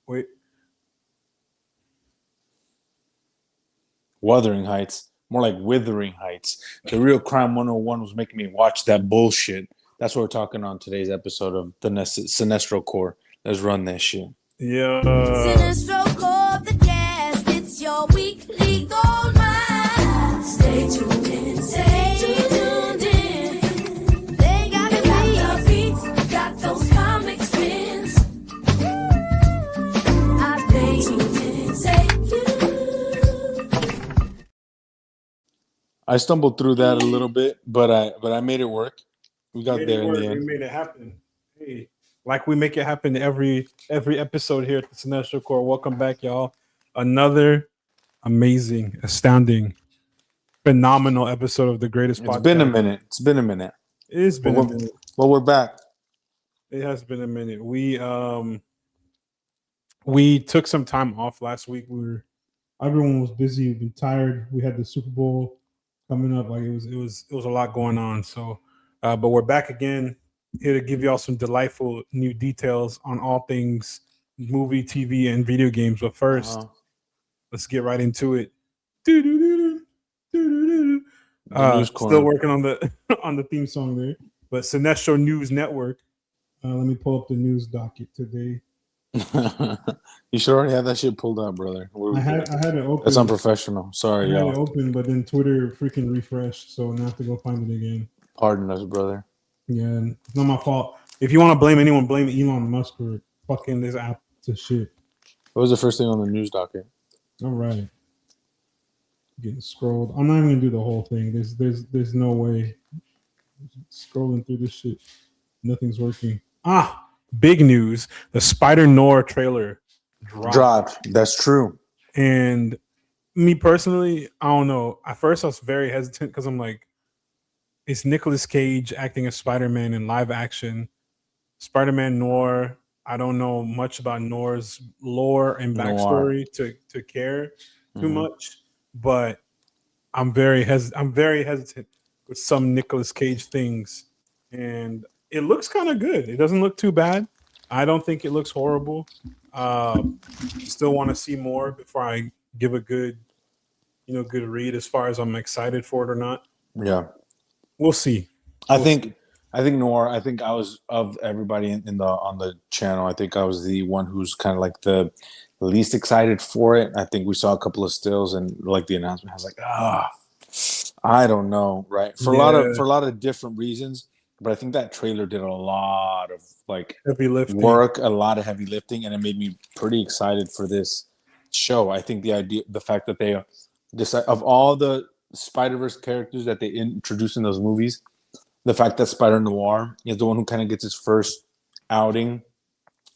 Wait. Wuthering Heights. More like Withering Heights. The real Crime 101 was making me watch that bullshit. That's what we're talking on today's episode of the Sinestro Core. Let's run that shit. Yeah. Cinestro Core, the cast. It's your weekly gold mine. Stay tuned in. Stay tuned in. They got the beats, got those comic spins. I stay tuned in. Stay tuned. I stumbled through that a little bit, but I made it work. We got there in the end. We made it happen. Hey, like we make it happen every episode here at the Cinestro Core. Welcome back, y'all. Another amazing, astounding, phenomenal episode of the greatest podcast. It's been a minute. It's been a minute. It has been a minute. Well, we're back. It has been a minute. We took some time off last week. Everyone was busy. We've been tired. We had the Super Bowl coming up. Like it was a lot going on. So, but we're back again here to give y'all some delightful new details on all things movie, TV, and video games. But first, let's get right into it. Still working on the on the theme song there. But Sinestro News Network. Let me pull up the news docket today. You should already have that shit pulled up, brother. I had it open. That's unprofessional. Sorry, I had y'all. it open, but then Twitter freaking refreshed, so now I have to go find it again. Pardon us, brother. Yeah, it's not my fault. If you want to blame anyone, blame Elon Musk for fucking this app to shit. What was the first thing on the news docket? All right, getting scrolled. I'm not even gonna do the whole thing. There's no way. Scrolling through this shit, nothing's working. Big news. The Spider-Noir trailer dropped. That's true. And me personally, I don't know. At first, I was very hesitant because I'm like, it's Nicolas Cage acting as Spider-Man in live action. Spider-Man Noir. I don't know much about Noir's lore and backstory to care too much, but I'm very hesitant with some Nicolas Cage things, and it looks kind of good. It doesn't look too bad. I don't think it looks horrible. Still want to see more before I give a good read as far as I'm excited for it or not. Yeah, we'll see. I think Noir. I think I was, of everybody on the channel, I think I was the one who's kind of like the least excited for it. I think we saw a couple of stills and like the announcement. I was like, I don't know, right? For a lot of different reasons. But I think that trailer did a lot of like heavy lifting work, a lot of heavy lifting, and it made me pretty excited for this show. I think the fact that they decide, of all the Spider-Verse characters that they introduced in those movies, the fact that Spider-Noir is the one who kind of gets his first outing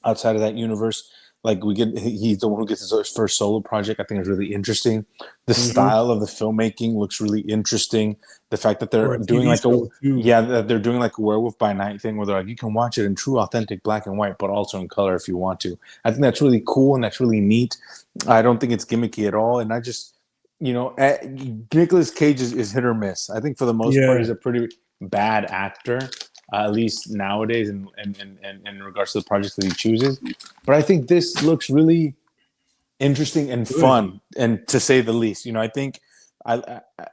outside of that universe. Like he's the one who gets his first solo project. I think is really interesting. The style of the filmmaking looks really interesting. The fact that they're doing like they're doing like a Werewolf by Night thing where they're like, you can watch it in true, authentic black and white, but also in color if you want to. I think that's really cool and that's really neat. I don't think it's gimmicky at all. And I just, Nicolas Cage is hit or miss. I think for the most part, he's a pretty bad actor. At least nowadays, and in regards to the projects that he chooses. But I think this looks really interesting and fun, and to say the least. I think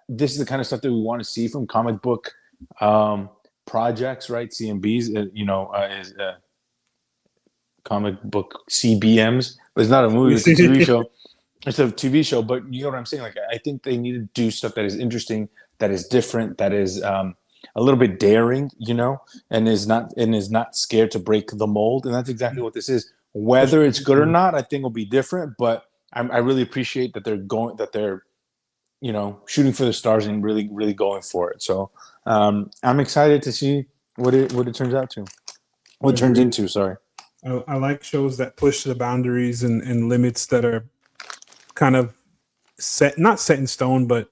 this is the kind of stuff that we want to see from comic book projects, right? CMBs, is comic book CBMs. But it's not a movie; it's a TV show. It's a TV show, but you know what I'm saying? Like, I think they need to do stuff that is interesting, that is different, that is a little bit daring, and is not scared to break the mold. And that's exactly what this is. Whether it's good or not, I think will be different. But I really appreciate that they're shooting for the stars and really, really going for it. So I'm excited to see what it turns out to, what it turns into. Sorry. I like shows that push the boundaries and limits that are kind of not set in stone, but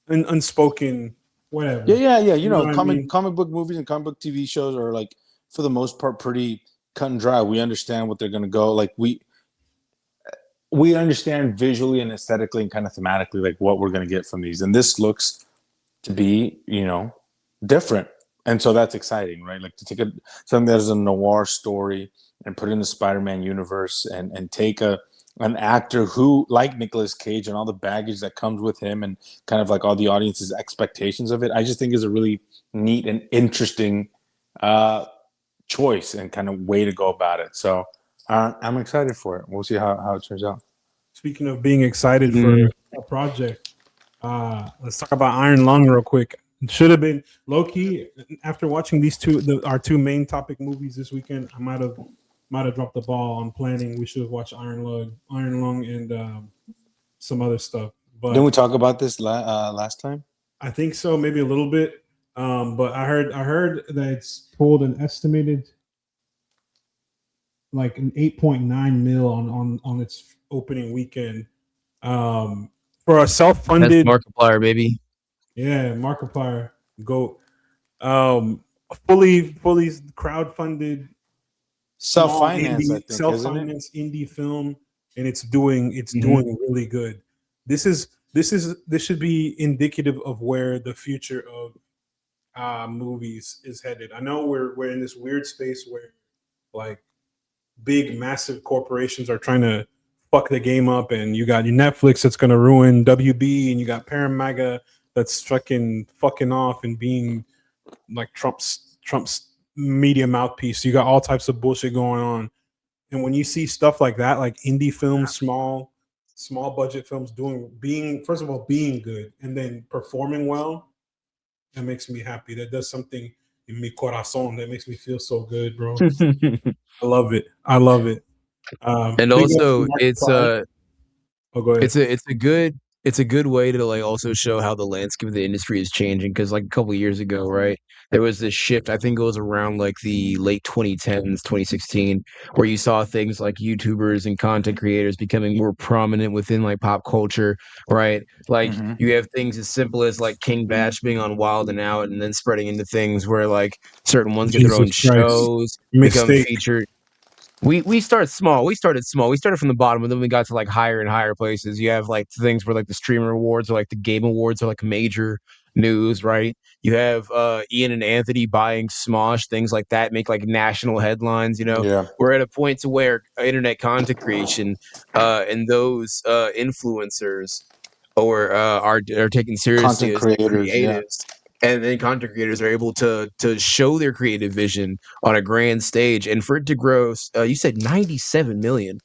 unspoken. Whatever. Yeah. Comic book movies and comic book TV shows are like, for the most part, pretty cut and dry. We understand what they're going to go. Like we understand visually and aesthetically and kind of thematically like what we're going to get from these. And this looks to be, different. And so that's exciting, right? Like to take something that is a noir story and put it in the Spider-Man universe and take an actor who, like Nicolas Cage, and all the baggage that comes with him, and kind of like all the audience's expectations of it, I just think is a really neat and interesting choice and kind of way to go about it. So I'm excited for it. We'll see how it turns out. Speaking of being excited Mm-hmm. for a project, let's talk about Iron Lung real quick. It should have been low key. After watching these our two main topic movies this weekend, I might have dropped the ball on planning. We should have watched Iron Lung, and some other stuff. But Didn't we talk about this last time? I think so, maybe a little bit. But I heard that it's pulled an estimated like an 8.9 mil on its opening weekend. For a self-funded That's Markiplier, baby. Yeah, Markiplier, GOAT. Fully crowd-funded, Self-finance, I think, self-finance indie film, and it's doing really good. This should be indicative of where the future of movies is headed. I know we're in this weird space where like big massive corporations are trying to fuck the game up, and you got your Netflix that's going to ruin WB, and you got Paramaga that's fucking off and being like Trump's media mouthpiece. You got all types of bullshit going on, and when you see stuff like that, like indie films, small budget films being good and then performing well, that makes me happy. That does something in mi corazón that makes me feel so good, bro. I love it. And also, it's go ahead. it's a good way to like also show how the landscape of the industry is changing, because like a couple of years ago, right, there was this shift. I think it was around like the late 2010s, 2016, where you saw things like YouTubers and content creators becoming more prominent within like pop culture, right? Like Mm-hmm. you have things as simple as like King Bash being on Wild and Out, and then spreading into things where like certain ones get their own Jesus Christ. shows, become Mistake. featured. We started small. We started small. We started from the bottom, and then we got to like higher and higher places. You have like things where like the streamer awards or like the game awards are like major news, right? You have Ian and Anthony buying Smosh, things like that make like national headlines. Yeah. We're at a point to where internet content creation and those influencers or are taken seriously Content as like, creators, yeah. creatives. And then content creators are able to show their creative vision on a grand stage, and for it to grow, you said 97 million.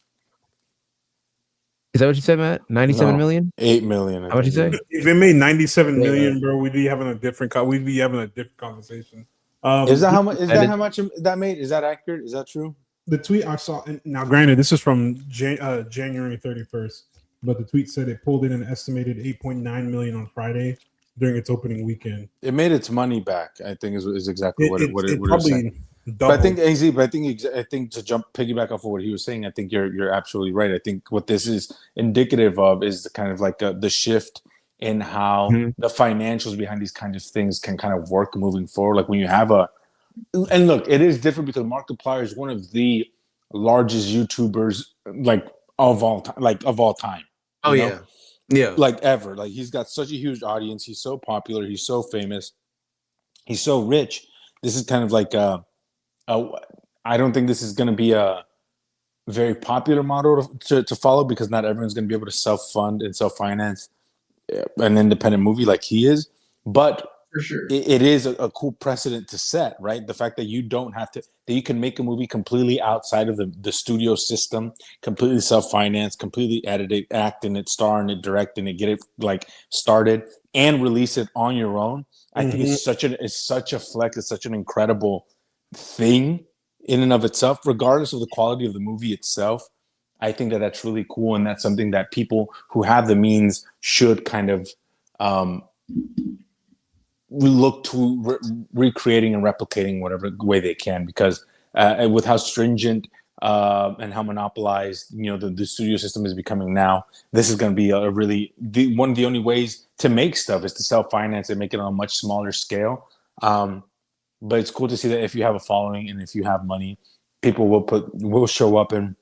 Is that what you said, Matt? 97 million? 8 million. How much you say? If it made 97 Yeah. million, bro, we'd be having a different conversation. Is that how much? Is that how much that made? Is that accurate? Is that true? The tweet I saw? Now, granted, this is from January 31st, but the tweet said it pulled in an estimated 8.9 million on Friday during its opening weekend. It made its money back. I think is exactly what it probably saying. doubled. But I think I think to piggyback off of what he was saying, I think you're absolutely right. I think what this is indicative of is the kind of like the shift in how the financials behind these kinds of things can kind of work moving forward. Like when you have and look, it is different because Markiplier is one of the largest YouTubers of all time. Oh you know? Yeah. Like ever. Like he's got such a huge audience. He's so popular. He's so famous. He's so rich. This is kind of like I don't think this is going to be a very popular model to follow, because not everyone's going to be able to self-fund and self-finance an independent movie like he is. But For sure. it is a cool precedent to set, right? The fact that you don't have to, that you can make a movie completely outside of the studio system, completely self-financed, completely edited, acting it, starring it, directing it, get it like started, and release it on your own. I think it's such a flex. It's such an incredible thing in and of itself, regardless of the quality of the movie itself. I think that that's really cool, and that's something that people who have the means should kind of look to recreating and replicating whatever way they can, because with how stringent and how monopolized the studio system is becoming now, this is going to be one of the only ways to make stuff is to self-finance and make it on a much smaller scale. But it's cool to see that if you have a following and if you have money, people will show up, and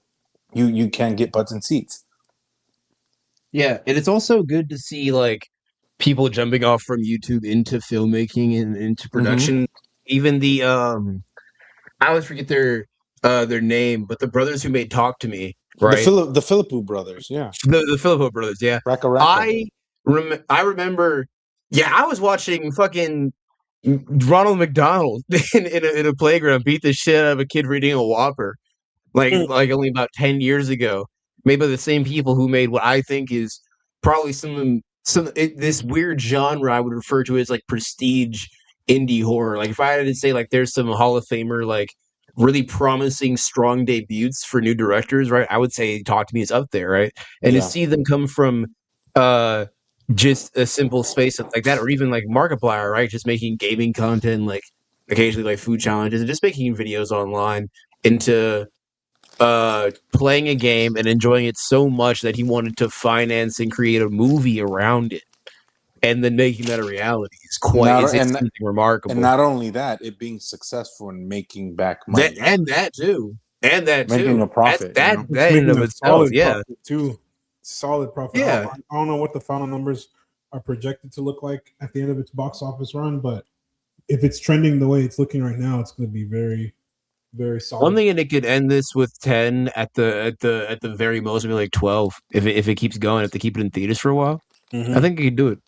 you can get butts and seats. Yeah, and it's also good to see like people jumping off from YouTube into filmmaking and into production. Even the I always forget their their name, but the brothers who made Talk to Me, right? The Philippou brothers, yeah. The Filippo brothers, yeah. Raka Raka. I remember, yeah, I was watching fucking Ronald McDonald in a playground beat the shit out of a kid reading a Whopper, like only about 10 years ago, made by the same people who made what I think is probably this weird genre I would refer to as like prestige indie horror. Like if I had to say like there's some Hall of Famer like really promising strong debuts for new directors, right? I would say Talk to Me is up there, right? And to Yeah. see them come from uh just a simple space like that, or even like Markiplier, right? Just making gaming content, like occasionally like food challenges, and just making videos online into playing a game and enjoying it so much that he wanted to finance and create a movie around it, and then making that a reality is it's something remarkable. And not only that, it being successful in making back money, that too, making a profit. That It's in and making of a itself, solid yeah, profit too. Solid profit. Yeah. I don't know what the final numbers are projected to look like at the end of its box office run, but if it's trending the way it's looking right now, it's going to be very, very solid. I'm thinking it could end this with 10 at the very most, maybe like 12 if it keeps going. If they keep it in theaters for a while, Mhm. I think it could do it.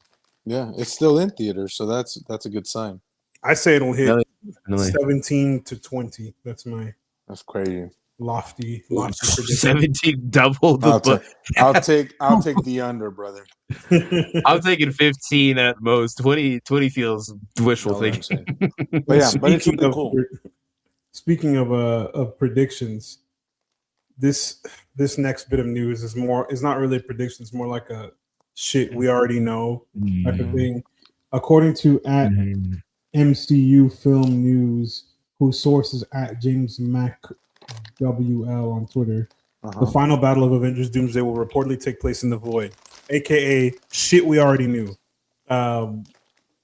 Yeah, it's still in theaters, so that's a good sign. I say it'll hit Definitely. 17 to 20. That's my That's crazy. lofty prediction. 17 double the I'll take the under, brother. I'm taking 15 at most. 20 feels wishful You know what I'm thinking. saying? But yeah, but it's really cool. Speaking of predictions, this next bit of news is not really a prediction. It's more like a shit we already know type of thing. According to at MCU Film News, whose source is at James MacWL on Twitter, the final battle of Avengers Doomsday will reportedly take place in the Void, aka shit we already knew.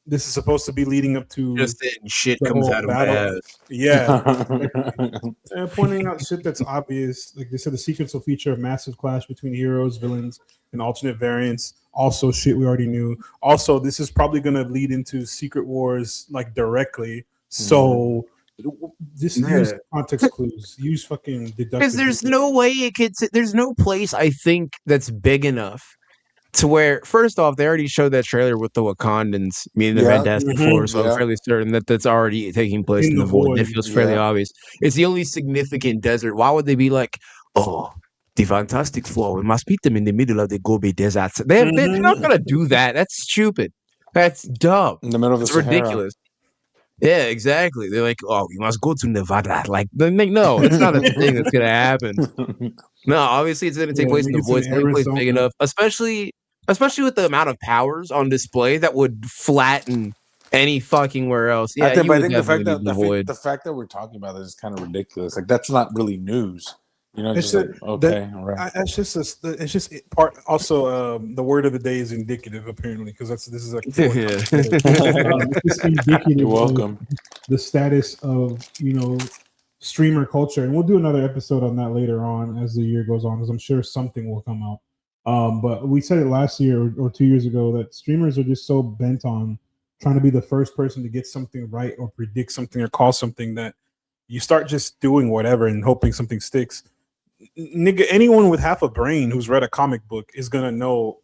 This is supposed to be leading up to Just then shit the comes whole out of my battle. ass. Yeah. Pointing out shit that's obvious. Like they said, the sequence will feature a massive clash between heroes, villains, and alternate variants. Also, shit we already knew. Also, this is probably going to lead into Secret Wars like directly. So just use context clues. Use fucking deductive. Because there's no way it could. There's no place I think that's big enough to where, first off, they already showed that trailer with the Wakandans meeting the Fantastic Four, so I'm fairly certain that that's already taking place in the Void. It feels fairly obvious. It's the only significant desert. Why would they be like, oh, the Fantastic Four, we must meet them in the middle of the Gobi Desert? They're not gonna do that. That's stupid. That's dumb. In the middle of the Sahara. Ridiculous. Yeah, exactly. They're like, oh, we must go to Nevada. Like, no, it's not a thing that's gonna happen. No, obviously it's gonna take place in the Void. It's gonna take place big enough, especially with the amount of powers on display that would flatten any fucking where else. Yeah, I think the fact that we're talking about this is kind of ridiculous. Like that's not really news. You know, it's just all right. It's just part. Also, the word of the day is indicative, apparently, because this is like. It's indicative. You're welcome. The status of streamer culture, and we'll do another episode on that later on as the year goes on, because I'm sure something will come out. But we said it last year or 2 years ago that streamers are just so bent on trying to be the first person to get something right or predict something or call something that you start just doing whatever and hoping something sticks. Nigga, anyone with half a brain who's read a comic book is gonna know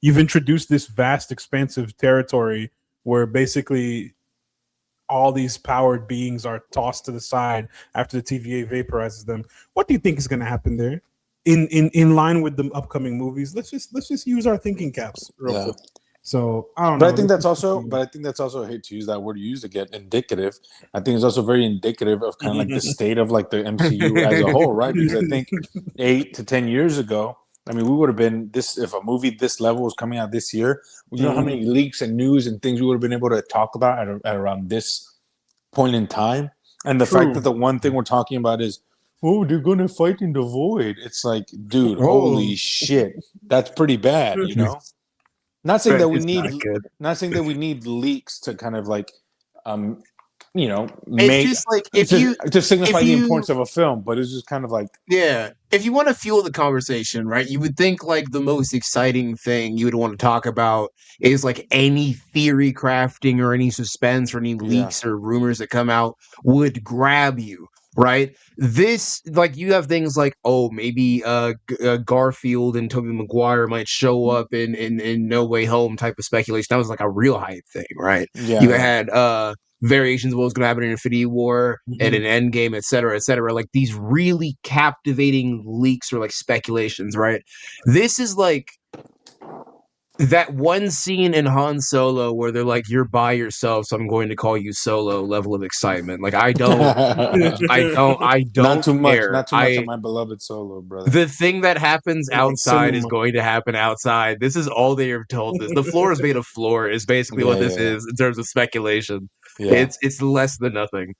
you've introduced this vast, expansive territory where basically all these powered beings are tossed to the side after the TVA vaporizes them. What do you think is gonna happen there? In line with the upcoming movies, let's just use our thinking caps real quick. So I don't know. But I think that's also I hate to use that word you used again, indicative. I think it's also very indicative of kind of like the state of like the MCU as a whole, right? Because I think 8 to 10 years ago, I mean, we would have been if a movie this level was coming out this year, you know how many leaks and news and things we would have been able to talk about at around this point in time. And the fact that the one thing we're talking about is, oh, they're gonna fight in the Void. It's like, dude, holy shit, that's pretty bad, you know. Not saying that we need leaks to kind of like, make just like to signify the importance of a film, but it's just kind of like, if you want to fuel the conversation, right? You would think like the most exciting thing you would want to talk about is like any theory crafting or any suspense or any leaks or rumors that come out would grab you. right? This, like, you have things like, oh, maybe Garfield and Tobey Maguire might show up in No Way Home type of speculation. That was like a real hype thing, right? Yeah, You yeah. had variations of what was going to happen in Infinity War and in Endgame, et cetera, like these really captivating leaks or like speculations, right? This is like that one scene in Han Solo where they're like, "You're by yourself, so I'm going to call you Solo." Level of excitement. Like I don't Not too much. care. Not too much of my beloved Solo, brother. The thing that happens Like outside is cinema. going to happen outside. This is all they have told us. The floor is made of floor is basically what this is in terms of speculation. Yeah. It's less than nothing.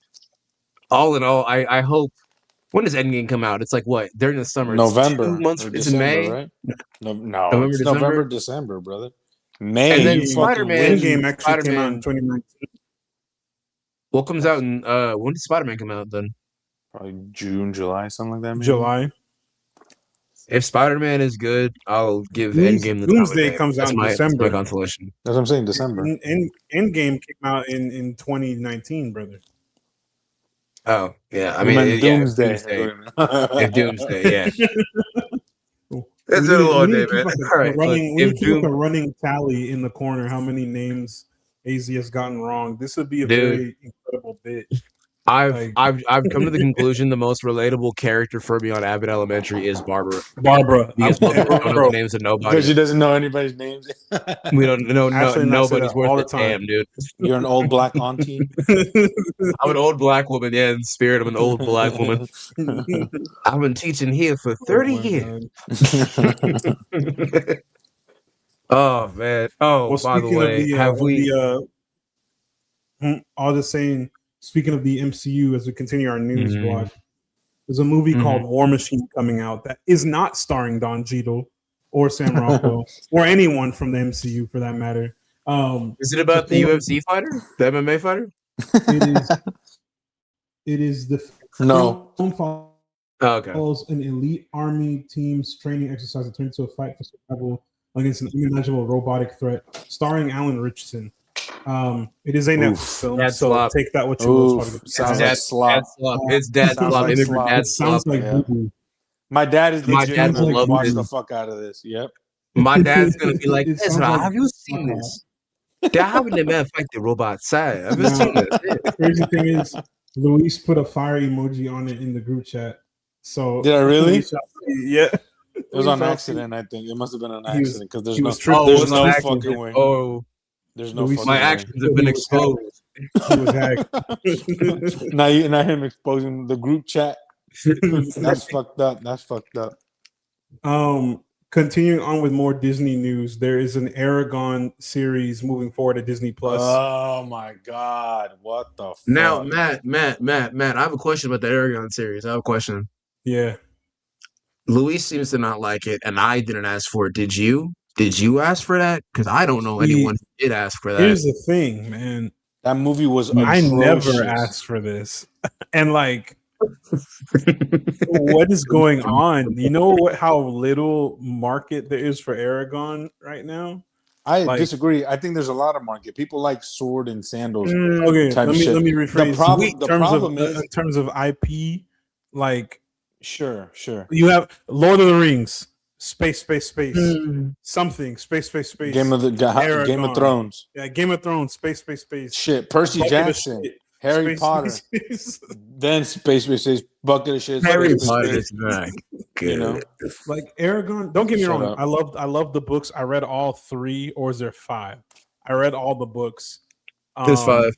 All in all, I hope. When does Endgame come out? It's like what? During the summer. November It's 2 months. or It's in December, May. right? No, November, it's December? November, December, brother. May. And then You fucking Spider-Man- wish. Endgame actually came out in Spider-Man. 2019. What comes out in when did Spider-Man come out then? Probably June, July, something like that. Maybe? July. If Spider-Man is good, I'll give Endgame the time of Doomsday day. comes out in That's December. my consolation. That's what I'm saying. December. Endgame came out in 2019, brother. Oh yeah, I You mean meant Doomsday. If Doomsday, yeah. Cool. It's We been a need- long we need day, to keep man. like a All right, running, look, we if need to keep like Doom- a running tally in the corner how many names AZ has gotten wrong. This would be a Dude. very incredible bit. I've come to the conclusion the most relatable character for me on Abbott Elementary is Barbara. Barbara. Because most people don't know Bro, the names of Because nobody. she doesn't know anybody's names. We don't know. Ashley and I say Nobody's that all worth the a time. damn, dude. You're an old black auntie. I'm an old black woman. Yeah, in spirit, I'm an old black woman. I've been teaching here for 30 Oh my years. God. Oh man. Oh, Well, by the speaking way, have we? all the saying, speaking of the MCU, as we continue our news Mhm. block, there's a movie Mhm. called War Machine coming out that is not starring Don Cheadle or Sam Rockwell or anyone from the MCU for that matter. Is it about the UFC fighter, the MMA fighter? It is the No. film follows Oh, okay. an elite army team's training exercise that turns into a fight for survival against an unimaginable robotic threat, starring Alan Richardson. It is a Netflix film, Dad so slop. take that what you will. Oof, sounds like slop. It's dad Sounds slop. like Immigrant slop. dad It sounds slop. like yeah. boo-boo. My dad is My legit dad gonna will love watch this. the fuck out of this. Yep. My dad's gonna be like, It sounds Ezra, like- have you seen this? They're having the man fight the robot side. Have you seen this? The crazy thing is, Luis put a fire emoji on it in the group chat. So Did I really? we shall see. Yeah, It was on accident, I think. It must have been an He was- accident because there's he no, was tripping. there's Oh, no it's fucking way. Oh, There's no Luis- fucking my way. actions have been He was exposed. He was hacked. now him exposing the group chat. That's fucked up. That's fucked up. Continuing on with more Disney news, there is an Aragon series moving forward at Disney Plus. Oh my god! What the fuck? Now, Matt, I have a question about the Aragon series. I have a question. Yeah, Luis seems to not like it, and I didn't ask for it. Did you? Did you ask for that? Because I don't know anyone who did ask for that. here's the thing, man. That movie was I never atrocious. asked for this, and like, what is going on? You know what? How little market there is for Aragon right now. I like- disagree. I think there's a lot of market. People like sword and sandals. Okay, type let shit. me rephrase. The problem- In the terms problem of, is- in terms of IP, like Sure. you have Lord of the Rings, space, Hmm. something, space. Game Aragon. of Thrones. Yeah, Game of Thrones, space. Shit. Percy Bucket of Jackson. shit. Harry Space, Potter. space. Then space. Bucket of shit. Harry space, Potter space. is not good. You know? Like Aragon. Don't get me Shut wrong. up. I love the books. I read all 3, or is there 5? I read all the books. There's 5.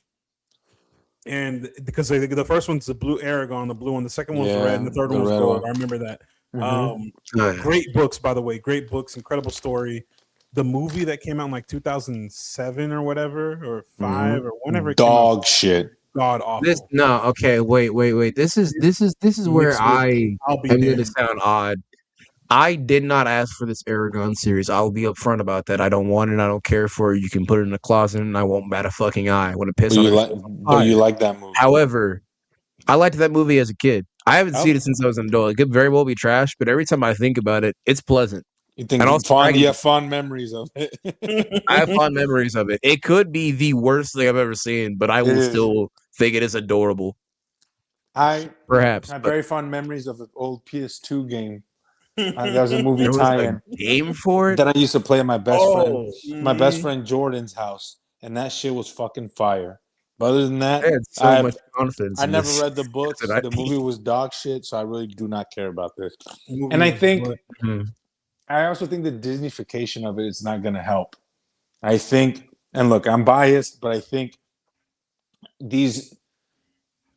And because the first one's the blue Aragon, the blue one. The second one's Yeah, red, and the third the one was red gold. one. I remember that. Mhm. Great books, by the way. Great books, incredible story. The movie that came out in like 2007 or whatever, or 5 or whenever it Dog shit. came out, god awful. This no, okay, wait. This is where Mixed with- I I'll be am going to damned. sound odd. I did not ask for this Aragon series. I'll be upfront about that. I don't want it. I don't care for it. You can put it in the closet, and I won't bat a fucking eye. I want to piss But on you it. like, but you like that movie. However, I liked that movie as a kid. I haven't Oh. seen it since I was an adult. It could very well be trash, but every time I think about it, it's pleasant. You think and also fond, Dragon you Ball. have fond memories of it. I have fond memories of it. It could be the worst thing I've ever seen, but I will is. still think it is adorable. I perhaps. have But very fond memories of an old PS2 game. That was a movie there was a tie-in game for it. that I used to play at my best Mhm. friend Jordan's house, and that shit was fucking fire. But other than I that, had so much confidence I in never this. read the books. That The IP. movie was dog shit, so I really do not care about this. Movie And I was think what? I also think the Disneyfication of it is not going to help. I think, and look, I'm biased, but I think these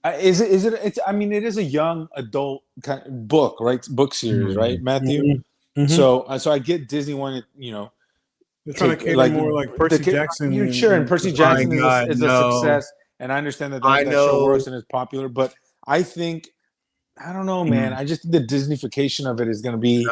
is it it's I mean it is a young adult kind of book, right? Book series, right, Matthew? Mhm. Mhm. So I get Disney wanted, They're trying to take cater more like Percy Jackson. You're sure, and Percy Jackson My God, is a no. success, and I understand that I that show know. works and is popular, but I think I don't know, man. I just think the Disneyfication of it is going to be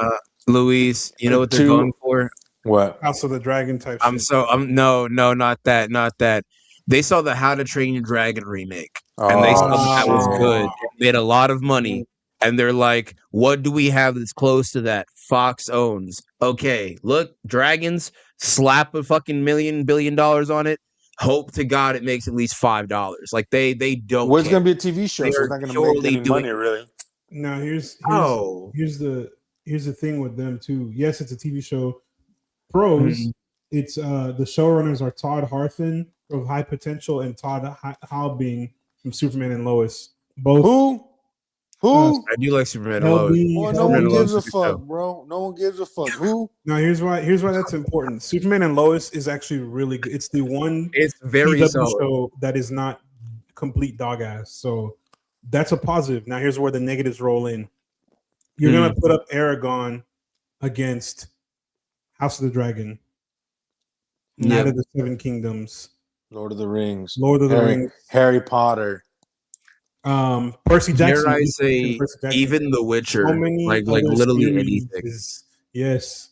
Luis, you know what they're too going for? what? House of the Dragon type I'm shit. so I'm no, not that. They saw the How to Train Your Dragon remake, and they saw that was good. Oh, It made a lot of money, and they're like, "What do we have that's close to that? Fox owns. Okay, look, dragons. Slap a fucking $1 billion on it. Hope to God it makes at least $5. Like they don't Well, it's care. going to be a TV show, They so are it's not going to make purely any doing. money, really. now Oh, here's the thing with them too. Yes, it's a TV show. Pros, it's the showrunners are Todd Harthan of High Potential and Todd Halbing from Superman and Lois. Both Who? I do like Superman and Lois. Halbing. Well, no Superman one and Lois gives is a a good fuck, show. bro. No one gives a fuck. Who? Now here's why that's important. Superman and Lois is actually really good. It's the one It's very CW solid. show that is not complete dog ass. So that's a positive. Now here's where the negatives roll in. You're gonna put up Aragon against House of the Dragon, Night Yep. of the Seven Kingdoms, Lord of the Rings. Lord of the Rings, Harry Potter. Percy Jackson. Dare I say, Percy Jackson. even The Witcher, So many like other literally series anything. yes,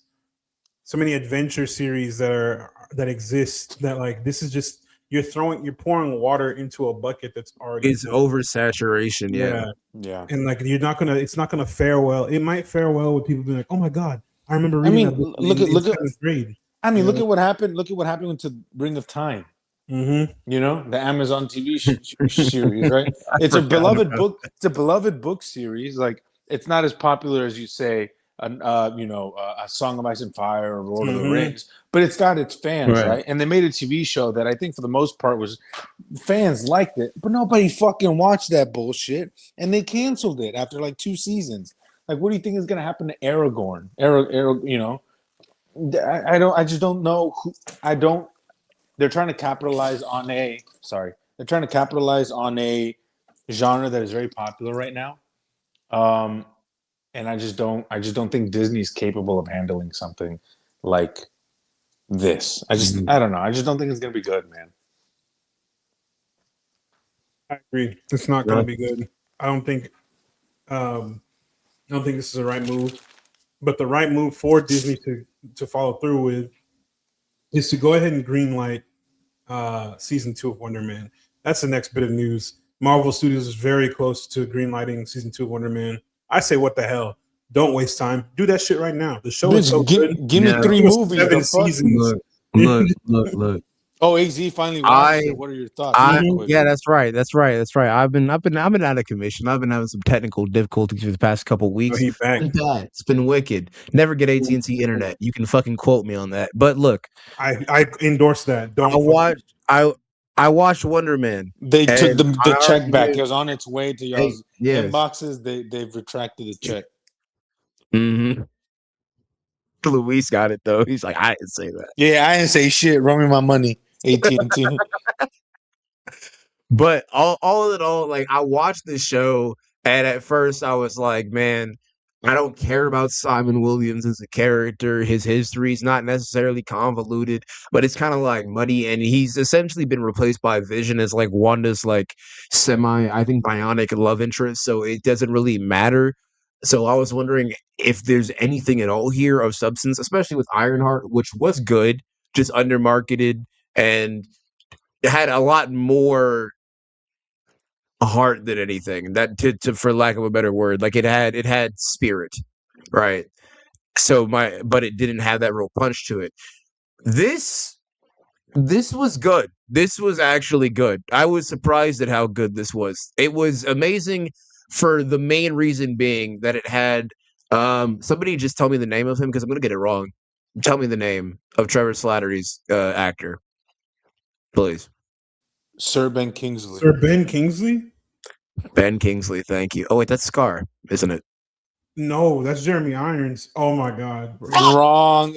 so many adventure series that exist that like this is just you're pouring water into a bucket that's already It's full. oversaturation. Yeah. Yeah. And like it's not gonna fare well. It might fare well with people being like, oh my god, I remember I reading mean, that book look in at seventh grade. I mean, Yeah. look at what happened. Look at what happened to Ring of Time. Mm-hmm. You know, the Amazon TV series, right? It's a beloved book. It's a beloved book series. Like, it's not as popular as you say, a Song of Ice and Fire or Lord of the Rings, but it's got its fans, right? And they made a TV show that I think for the most part was fans liked it, but nobody fucking watched that bullshit, and they canceled it after like 2 seasons. Like, what do you think is going to happen to Aragorn? I just don't know who. They're trying to capitalize on a genre that is very popular right now, and I just don't think Disney's capable of handling something like this. I don't know. I just don't think it's gonna be good, man. I agree. It's not going to be good. I don't think this is the right move. But the right move for Disney to follow through with is to go ahead and greenlight season 2 of Wonder Man. That's the next bit of news. Marvel Studios is very close to greenlighting season 2 of Wonder Man. I say, what the hell? Don't waste time. Do that shit right now. The show is so good. Give me 3 movies. 7 The fuck? seasons. Look. Oh, AZ finally watched it. What are your thoughts? Yeah, that's right. I've been out of commission. I've been having some technical difficulties for the past couple weeks. He back. It's been bad. It's been wicked. Never get AT&T internet. You can fucking quote me on that. But look, I endorse that. Don't I watched Wonder Man. They took And the I check already back. did- It was on its way to y'all's yes. inboxes. They've retracted the check. Mm-hmm. Luis got it though. He's like, I didn't say that. Yeah, I didn't say shit. Run me my money, AT&T. But all in all, like I watched this show, and at first I was like, man, I don't care about Simon Williams as a character. His history is not necessarily convoluted, but it's kind of like muddy, and he's essentially been replaced by Vision as like Wanda's like I think bionic love interest, so it doesn't really matter. So I was wondering if there's anything at all here of substance, especially with Ironheart, which was good, just undermarketed, and it had a lot more heart than anything. That to for lack of a better word, like it had spirit, right? But it didn't have that real punch to it. This This was good. This was actually good. I was surprised at how good this was. It was amazing for the main reason being that it had somebody just tell me the name of him because I'm gonna get it wrong. Tell me the name of Trevor Slattery's actor, please. Sir Ben Kingsley. Sir Ben Kingsley? Ben Kingsley, thank you. Oh wait, that's Scar, isn't it? No, that's Jeremy Irons. Oh my god. Wrong.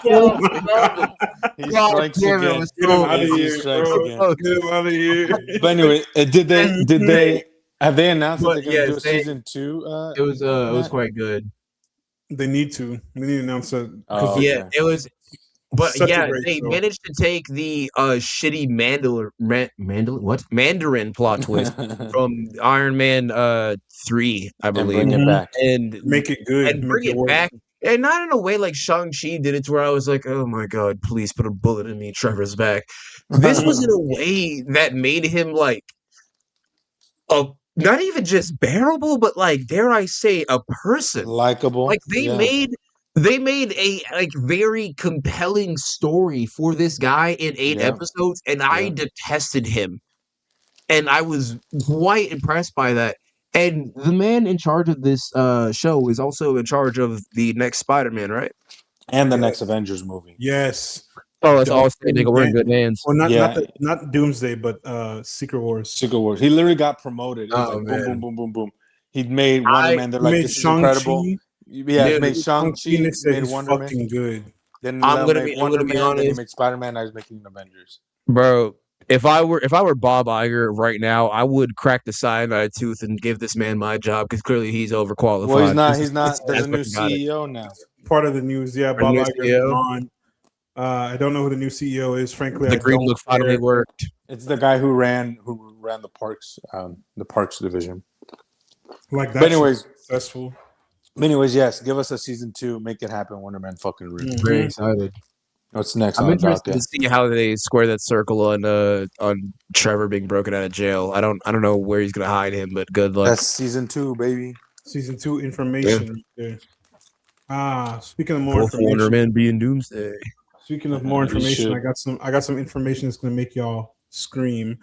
Oh my god. He strikes again. Get him out of He here, strikes bro. again. Get him out of here. But anyway, did they have they announced that But they're going to yes, do a they- season 2? It was Matt? quite good. They need to. They need to announce that. Oh, Because okay. Yeah, it was. But Such a yeah, great they show. managed to take the shitty Mandarin plot twist from Iron Man 3, I And believe, bring it back. and make it good. and bring make it work. back. And not in a way like Shang-Chi did it, to where I was like, "Oh my god, please put a bullet in me, Trevor's back." This was in a way that made him like a not even just bearable, but like dare I say, a person. Likeable. Like they made a like very compelling story for this guy in 8 Yeah. episodes, and I Yeah. detested him. And I was quite impressed by that. And the man in charge of this show is also in charge of the next Spider-Man, right? And the Yes. next Avengers movie. Yes. Oh, that's Yeah. all saying, nigga. We're in good hands. Well, Yeah. not Doomsday, but Secret Wars. Secret Wars. He literally got promoted. It was Oh, like boom, man. boom, boom, boom, boom. He made Wonder Man. They're like, made this is incredible. Shang-Chi. Yeah, he Dude, made Shang-Chi, Phoenix said made he's Wonder Man. fucking good. Then I'm gonna made be Wonder Man, then he honest. made Spider-Man, now he's making Avengers. Bro, if I were Bob Iger right now, I would crack the cyanide tooth and give this man my job because clearly he's overqualified. Well, he's not. This He's is- not. There's a that's new what got it. CEO now. Part of the news, yeah. Our Bob new Iger is CEO? gone. I don't know who the new CEO is. Frankly, The I green don't look finally care. worked. It's the guy who ran the parks division. Like that. But anyways, successful. yes, give us a season 2. Make it happen. Wonder Man fucking rule. Mhm. Very excited. What's next I'm on the interested docket? to see how they square that circle on Trevor being broken out of jail. I don't know where he's gonna hide him, but good luck. That's season 2, baby. Season 2 information. Right there. Speaking of more Both Wonder information. Man being Doomsday. Speaking of more You information, should. I got some information that's gonna make y'all scream.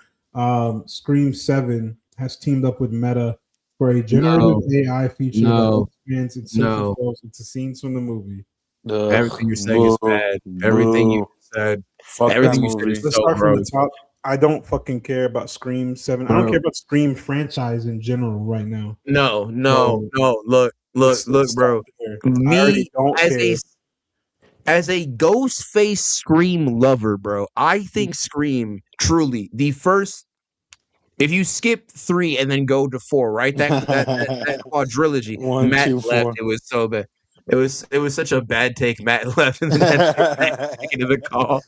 Scream 7 has teamed up with Meta for a generative AI feature No. that expands its No. search results into scenes from the movie. Ugh, Everything you're saying is boo, bad. Everything you boo. said. Fuck everything that you said movie. is Let's so start from the gross. top. I don't fucking care about Scream 7. I don't Bro. care about Scream franchise in general right now. No. Bro. Look, Let's bro. stop there. I already Me don't as care. a Ghostface Scream lover, bro. I think Scream truly the first. If you skip 3 and then go to 4, right? That quadrilogy. 1, Matt 2, left. 4. It was so bad. It was such a bad take. Matt left and then had taken the call.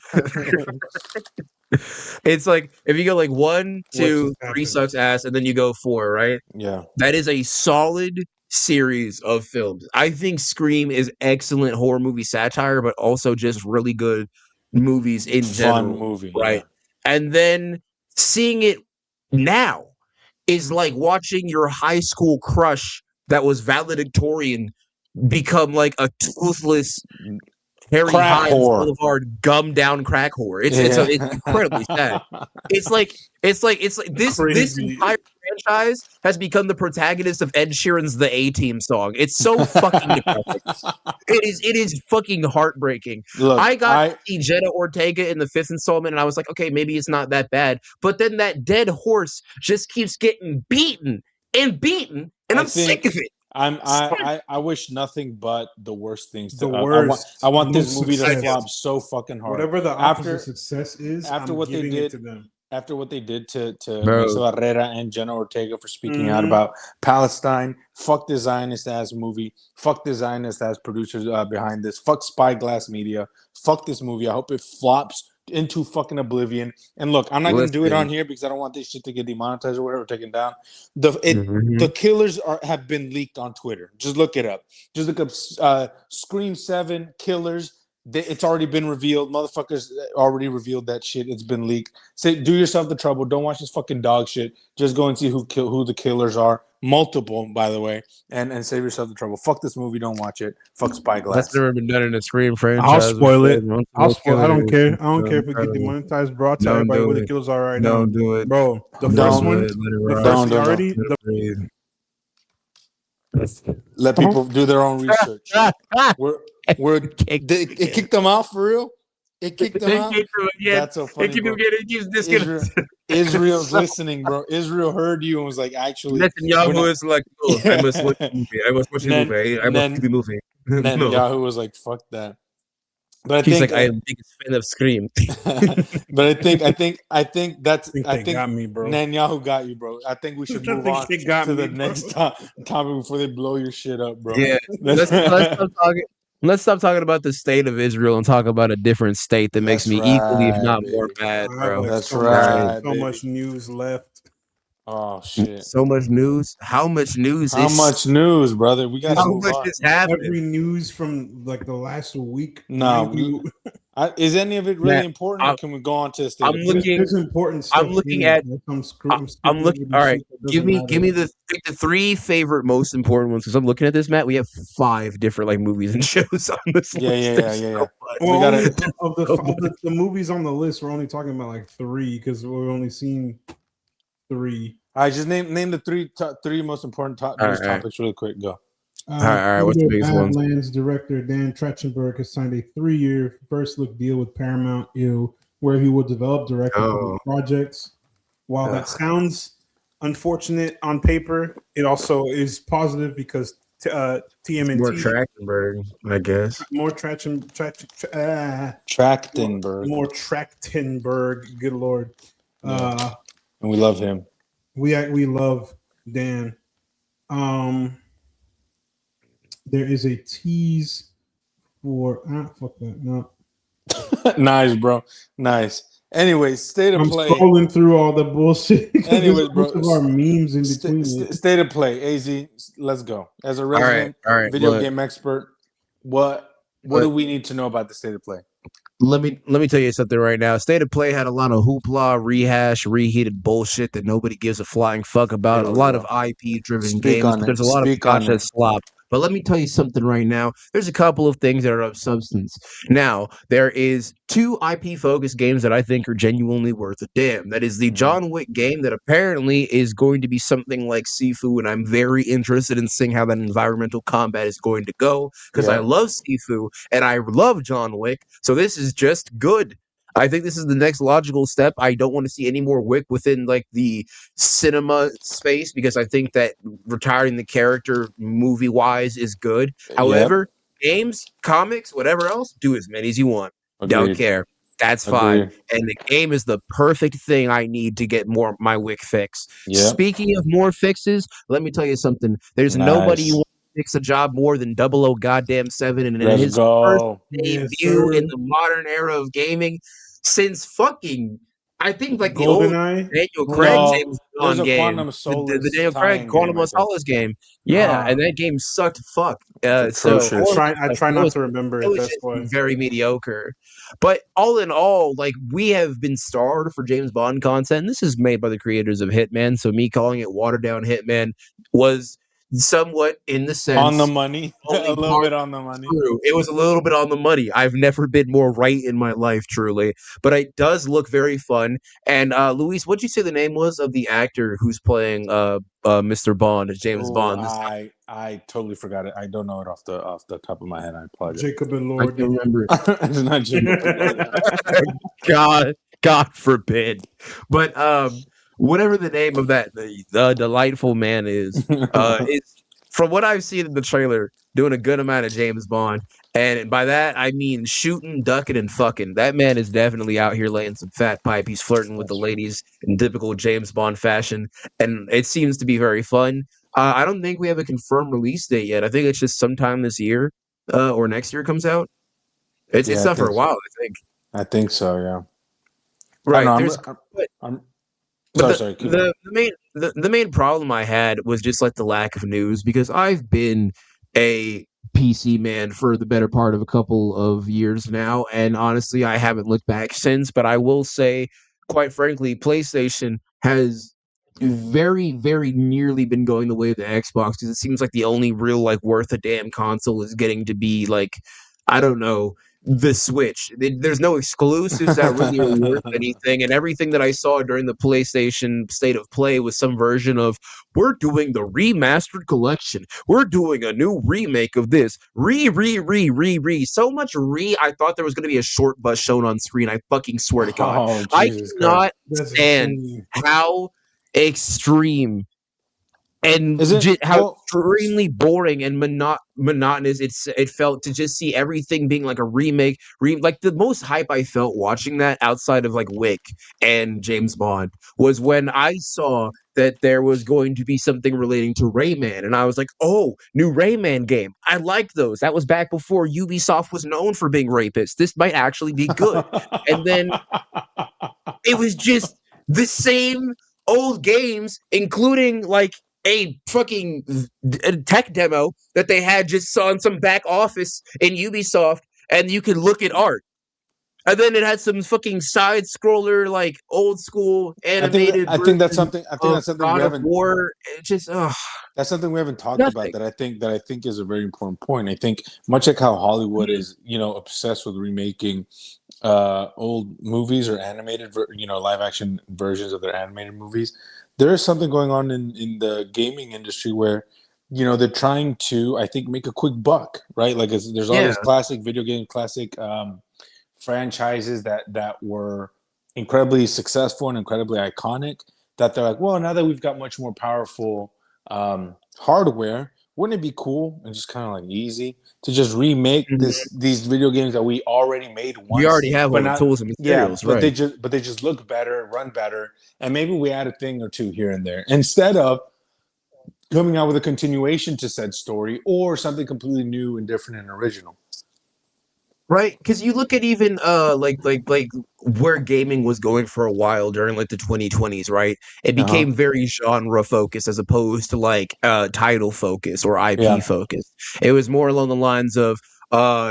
It's like if you go like 1, 2, just 3 happened? sucks ass, and then you go 4, right? Yeah. That is a solid series of films. I think Scream is excellent horror movie satire, but also just really good movies in general. Fun movie. right? And then seeing it now is like watching your high school crush that was valedictorian become like a toothless Harry Crack Hines whore. Boulevard gummed down crack whore. It's incredibly sad. It's like this Crazy. entire franchise has become the protagonist of Ed Sheeran's The A-Team song. It's so fucking depressing. It is fucking heartbreaking. Look, I got to see Jenna Ortega in the 5th installment, and I was like, okay, maybe it's not that bad. But then that dead horse just keeps getting beaten, and I'm sick of it. I wish nothing but the worst things. The worst. I want The this most movie to success. flop so fucking hard. Whatever the After- opposite success is, after I'm what they giving did- it to them. After what they did to Bro. Mesa Barrera and Jenna Ortega for speaking out Mhm. about Palestine, fuck the Zionist ass movie, fuck the Zionist ass producers behind this, fuck Spyglass Media, fuck this movie. I hope it flops into fucking oblivion. And look, I'm not gonna do it Listen. on here because I don't want this shit to get demonetized or whatever, taken down. The killers have been leaked on Twitter. Just look it up. Just look up Scream 7 killers. It's already been revealed. Motherfuckers already revealed that shit. It's been leaked. Say, do yourself the trouble. Don't watch this fucking dog shit. Just go and see who the killers are. multiple, by the way, and save yourself the trouble. Fuck this movie, don't watch it. Fuck That's Spyglass. never been done in a Scream franchise. I'll spoil it. I'll spoil. I don't care. I don't care if we get Incredible. demonetized, bro. I'll tell Don't everybody do what the it. kills are right now, Don't do it. bro. The Don't first do one, Let it the ride. first Don't. already. Let it breathe. Let people do their own research. It kicked them out for real. It kicked them out. That's so funny, bro. Israel's listening, bro. Israel heard you and was like, actually, Netanyahu is like, oh, I must watch the movie. I must watch the movie. I must see the movie. Netanyahu was like, fuck that. But I He's think like, I am the biggest fan of Scream. but I think that's I think got me, bro. Netanyahu got you, bro. I think we should move on They got to me, the bro. next topic before they blow your shit up, bro. Yeah, let's stop talking. Let's stop talking about the state of Israel and talk about a different state that makes That's me equally, if right, not baby. more mad, I have bro. like That's so right, much, so baby. much news left. Oh shit! So much news. How much news? How is much news, brother? We got to How move much on. is happening? Every news from like the last week. No, Mind you, is any of it really Matt, important, or I'm- can we go on to the state I'm of play? looking- there's important stuff. I'm looking in it. at- Like, I'm I'm looking. All right, give me the three favorite most important ones because I'm looking at this, Matt. We have 5 different like movies and shows on this Yeah, list. yeah, There's yeah, so yeah. much. Well, We gotta- only of the movies on the list, we're only talking about like 3 because we've only seen 3. All right, just name the three most important news All right. topics really quick. Go. All right, what's the biggest ones? Badlands director Dan Trachtenberg has signed a 3-year first look deal with Paramount Ill, where he will develop director Oh. projects. While that sounds unfortunate on paper, it also is positive because TMNT More Trachtenberg, I guess. more Trachtenberg, more Trachtenberg. Good lord, and we love him. we love Dan. There is a tease for fuck that no. Nice, bro. Nice. Anyways, state of I'm play. scrolling through all the bullshit. Anyways, There's a bunch of our memes in between. State of play. AZ, let's go. As a resident All right. video look, game expert, what do we need to know about the state of play? Let me tell you something right now. State of Play had a lot of hoopla, rehash, reheated bullshit that nobody gives a flying fuck about. There A we lot go. of IP driven Speak games, on but it. there's a lot Speak of on gotcha it. slop. But let me tell you something right now. There's a couple of things that are of substance. Now, there is 2 IP focused games that I think are genuinely worth a damn. That is the John Wick game that apparently is going to be something like Sifu, and I'm very interested in seeing how that environmental combat is going to go because I Yeah. love Sifu and I love John Wick. So this is just good. I think this is the next logical step. I don't want to see any more Wick within like the cinema space because I think that retiring the character movie wise is good. However, games, comics, whatever else, do as many as you want. Don't Agreed. care. That's fine. Agreed. And the game is the perfect thing I need to get more my Wick fix. Yep. Speaking of more fixes, let me tell you something. There's nobody Nice. who wants to fix a job more than 00 goddamn 7 and in Let's his go. debut Yes, in sir. the modern era of gaming since fucking I think like the old GoldenEye. Daniel Craig No, James there's Bond a game, Quantum the Solace Daniel tie-in Craig Quantum game, I think. Solace game, yeah, Ah. and that game sucked fuck. It's So atrocious. I try not to remember it it. was That's just why. very mediocre. But all in all, like we have been starved for James Bond content. This is made by the creators of Hitman, so me calling it watered down Hitman was somewhat in the sense On the money. only A little part bit on the money. true. It was a little bit on the money. I've never been more right in my life, truly. But it does look very fun. And Luis, what'd you say the name was of the actor who's playing Mr. Bond, James Ooh, Bond? I totally forgot it. I don't know it off the top of my head. I apologize. Jacob and I Lord. can remember it. It's not Jim. God forbid. But whatever the name of that the delightful man is from what I've seen in the trailer, doing a good amount of James Bond. And by that I mean shooting, ducking, and fucking. That man is definitely out here laying some fat pipe. He's flirting with the ladies in typical James Bond fashion, and it seems to be very fun. I don't think we have a confirmed release date yet. I think it's just sometime this year or next year it comes out. It's Yeah, I not for a think while, I think. I think so, yeah. Right. I There's don't know, but- I'm But sorry. Keep the main problem I had was just like the lack of news because I've been a PC man for the better part of a couple of years now, and honestly, I haven't looked back since. But I will say, quite frankly, PlayStation has very, very nearly been going the way of the Xbox because it seems like the only real like worth a damn console is getting to be like, I don't know, the Switch. There's no exclusives that really are worth anything, and everything that I saw during the PlayStation State of Play was some version of we're doing the remastered collection. We're doing a new remake of this. Re. So much I thought there was going to be a short bus shown on screen. I fucking swear to God. Oh, I Jesus Christ. cannot That's stand insane. how extreme and Is it how well? extremely boring and monotonous it felt to just see everything being like a remake. Like the most hype I felt watching that outside of like Wick and James Bond was when I saw that there was going to be something relating to Rayman, and I was like, "Oh, new Rayman game! I like those." That was back before Ubisoft was known for being rapists. This might actually be good. And then it was just the same old games, including like a fucking tech demo that they had just on some back office in Ubisoft, and you could look at art. And then it had some fucking side scroller, like old school animated I think that's version something. I think of that's something we God of haven't. War. It just, That's something we haven't talked about. nothing. That I think is a very important point. I think much like how Hollywood is, obsessed with remaking old movies or live action versions of their animated movies. There is something going on in the gaming industry where they're trying to, I think, make a quick buck, right? Like there's all Yeah. these classic video game franchises that were incredibly successful and incredibly iconic, that they're like, well, now that we've got much more powerful hardware, wouldn't it be cool and just kind of like easy to just remake these video games that we already made once? We already have all but the not tools and materials, but right? they just look better, run better, and maybe we add a thing or two here and there instead of coming out with a continuation to said story or something completely new and different and original. Right, because you look at even like where gaming was going for a while during like the 2020s, right? It became very genre focused as opposed to like title focus or IP Yeah. focused. It was more along the lines of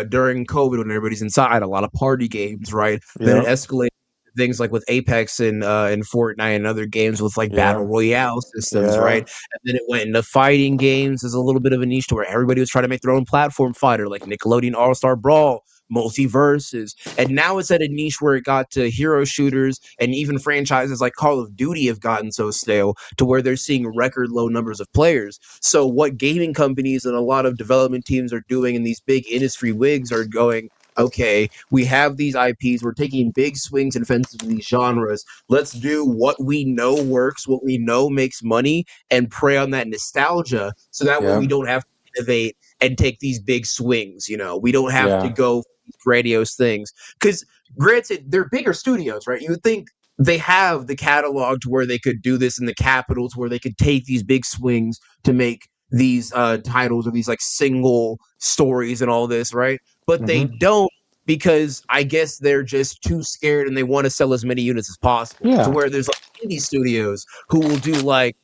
during COVID when everybody's inside, a lot of party games, right? Then it Yeah. escalated to things like with Apex and Fortnite and other games with like battle royale systems, Yeah. right? And then it went into fighting games as a little bit of a niche to where everybody was trying to make their own platform fighter, like Nickelodeon All-Star Brawl, multiverses, and now it's at a niche where it got to hero shooters, and even franchises like Call of Duty have gotten so stale to where they're seeing record low numbers of players. So what gaming companies and a lot of development teams are doing, and these big industry wigs are going, okay, we have these IPs, we're taking big swings and fences with these genres. Let's do what we know works, what we know makes money, and prey on that nostalgia, so that way we don't have to innovate and take these big swings. We don't have to go for these grandiose things. Because granted, they're bigger studios, right? You would think they have the catalog to where they could do this in the capital, to where they could take these big swings to make these titles or these like single stories and all this, right? But they don't, because I guess they're just too scared and they want to sell as many units as possible. Yeah. To where there's like indie studios who will do like,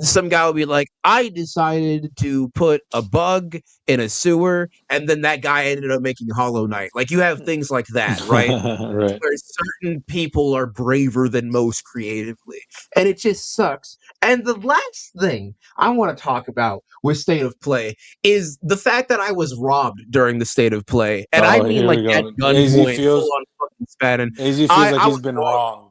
some guy will be like, I decided to put a bug in a sewer, and then that guy ended up making Hollow Knight. Like, you have things like that, right? Right. Where certain people are braver than most creatively. And it just sucks. And the last thing I want to talk about with State of Play is the fact that I was robbed during the State of Play. And I mean Here like we at go. gunpoint, feels full on fucking spatting. AZ feels I like he's was been robbed. wronged.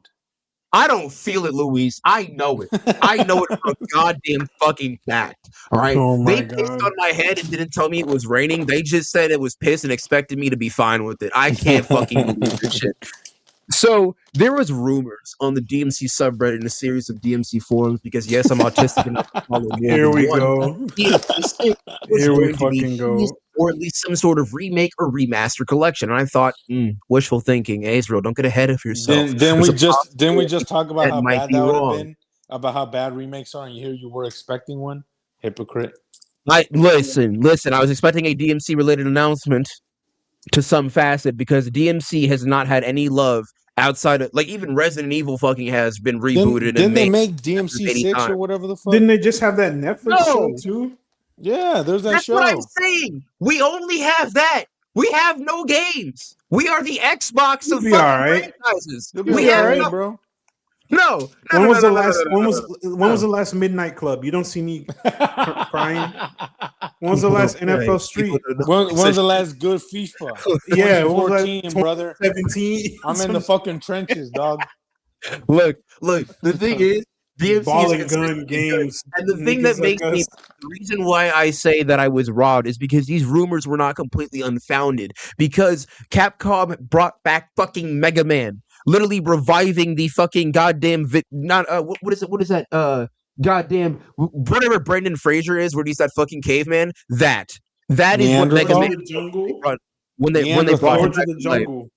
I don't feel it, Luis. I know it. I know it for a goddamn fucking fact. All right. Oh my They pissed God. on my head and didn't tell me it was raining. They just said it was piss and expected me to be fine with it. I can't fucking believe this shit. So there was rumors on the DMC subreddit and a series of DMC forums, because yes, I'm autistic enough to follow more Here than we one. go. DMC was Here we going to be fucking go. used, or at least some sort of remake or remaster collection. And I thought, wishful thinking, Azrael, don't get ahead of yourself. Didn't we just talk about that how might bad be that would have wrong. been? About how bad remakes are, and here you were expecting one? Hypocrite. Listen. I was expecting a DMC related announcement to some facet, because DMC has not had any love outside of, like, even Resident Evil fucking has been rebooted Didn't and they made make DMC 6 anytime. or whatever the fuck? Didn't they just have that Netflix show No. too? Yeah, there's that That's show. what I'm saying. We only have that. We have no games. We are the Xbox of You'll be fucking all right. franchises. You'll be We have alright, no. bro. No. When was the last? No, When was the last Midnight Club? You don't see me crying. When was the last NFL Street? When's the last good FIFA? Yeah, 2014, brother. 17. I'm in the fucking trenches, dog. Look. The thing is, DMC ball is and gun consistently good. games. And the thing that Niggas like makes me, us. the reason why I say that I was robbed is because these rumors were not completely unfounded. Because Capcom brought back fucking Mega Man, literally reviving the fucking goddamn what is it? What is that? Goddamn whatever Brendan Fraser is, where he's that fucking caveman. That is what Mega Neanderthal? Man The jungle. when they brought him George back of the to life. jungle.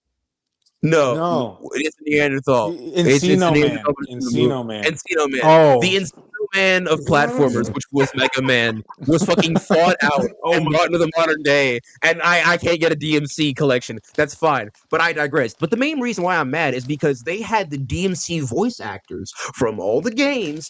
No. It's Neanderthal. Encino Man. Neanderthal. Encino Man. Encino Man. Oh. The Encino Man of platformers, which was Mega Man, was fucking fought out and brought into the modern day. And I can't get a DMC collection. That's fine. But I digress. But the main reason why I'm mad is because they had the DMC voice actors from all the games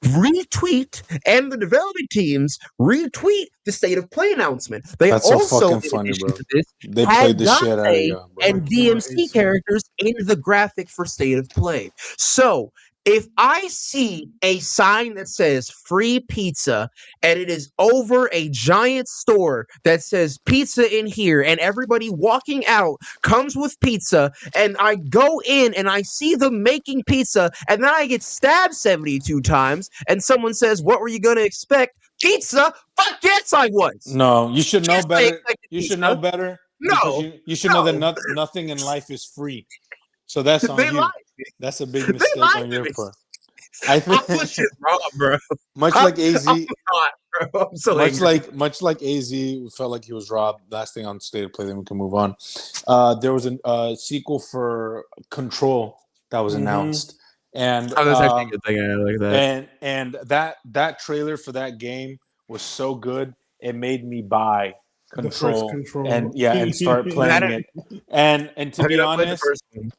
retweet, and the development teams retweet the state of play announcement. They That's so also, fucking in funny, addition bro. to this, They had played the shit out of Dante you, bro. and DMC characters in the graphic for state of play. So if I see a sign that says free pizza and it is over a giant store that says pizza in here and everybody walking out comes with pizza and I go in and I see them making pizza and then I get stabbed 72 times and someone says, what were you going to expect? Pizza? Fuck yes, I was. No, you should know Yes, I better. expected You should pizza. know better. No, because you should know that no. nothing in life is free. So that's on They you. lied. That's a big They mistake lied on to your me. part. I I'm think pushing wrong, bro. much like AZ, I'm not, bro. I'm so angry. much like AZ felt like he was robbed. Last thing on state of play, then we can move on. There was a sequel for Control that was announced, and Oh, that's actually a good thing. I like that. and that trailer for that game was so good, it made me buy The first Control, Control. and start playing it. And to I be did not play the honest, first one.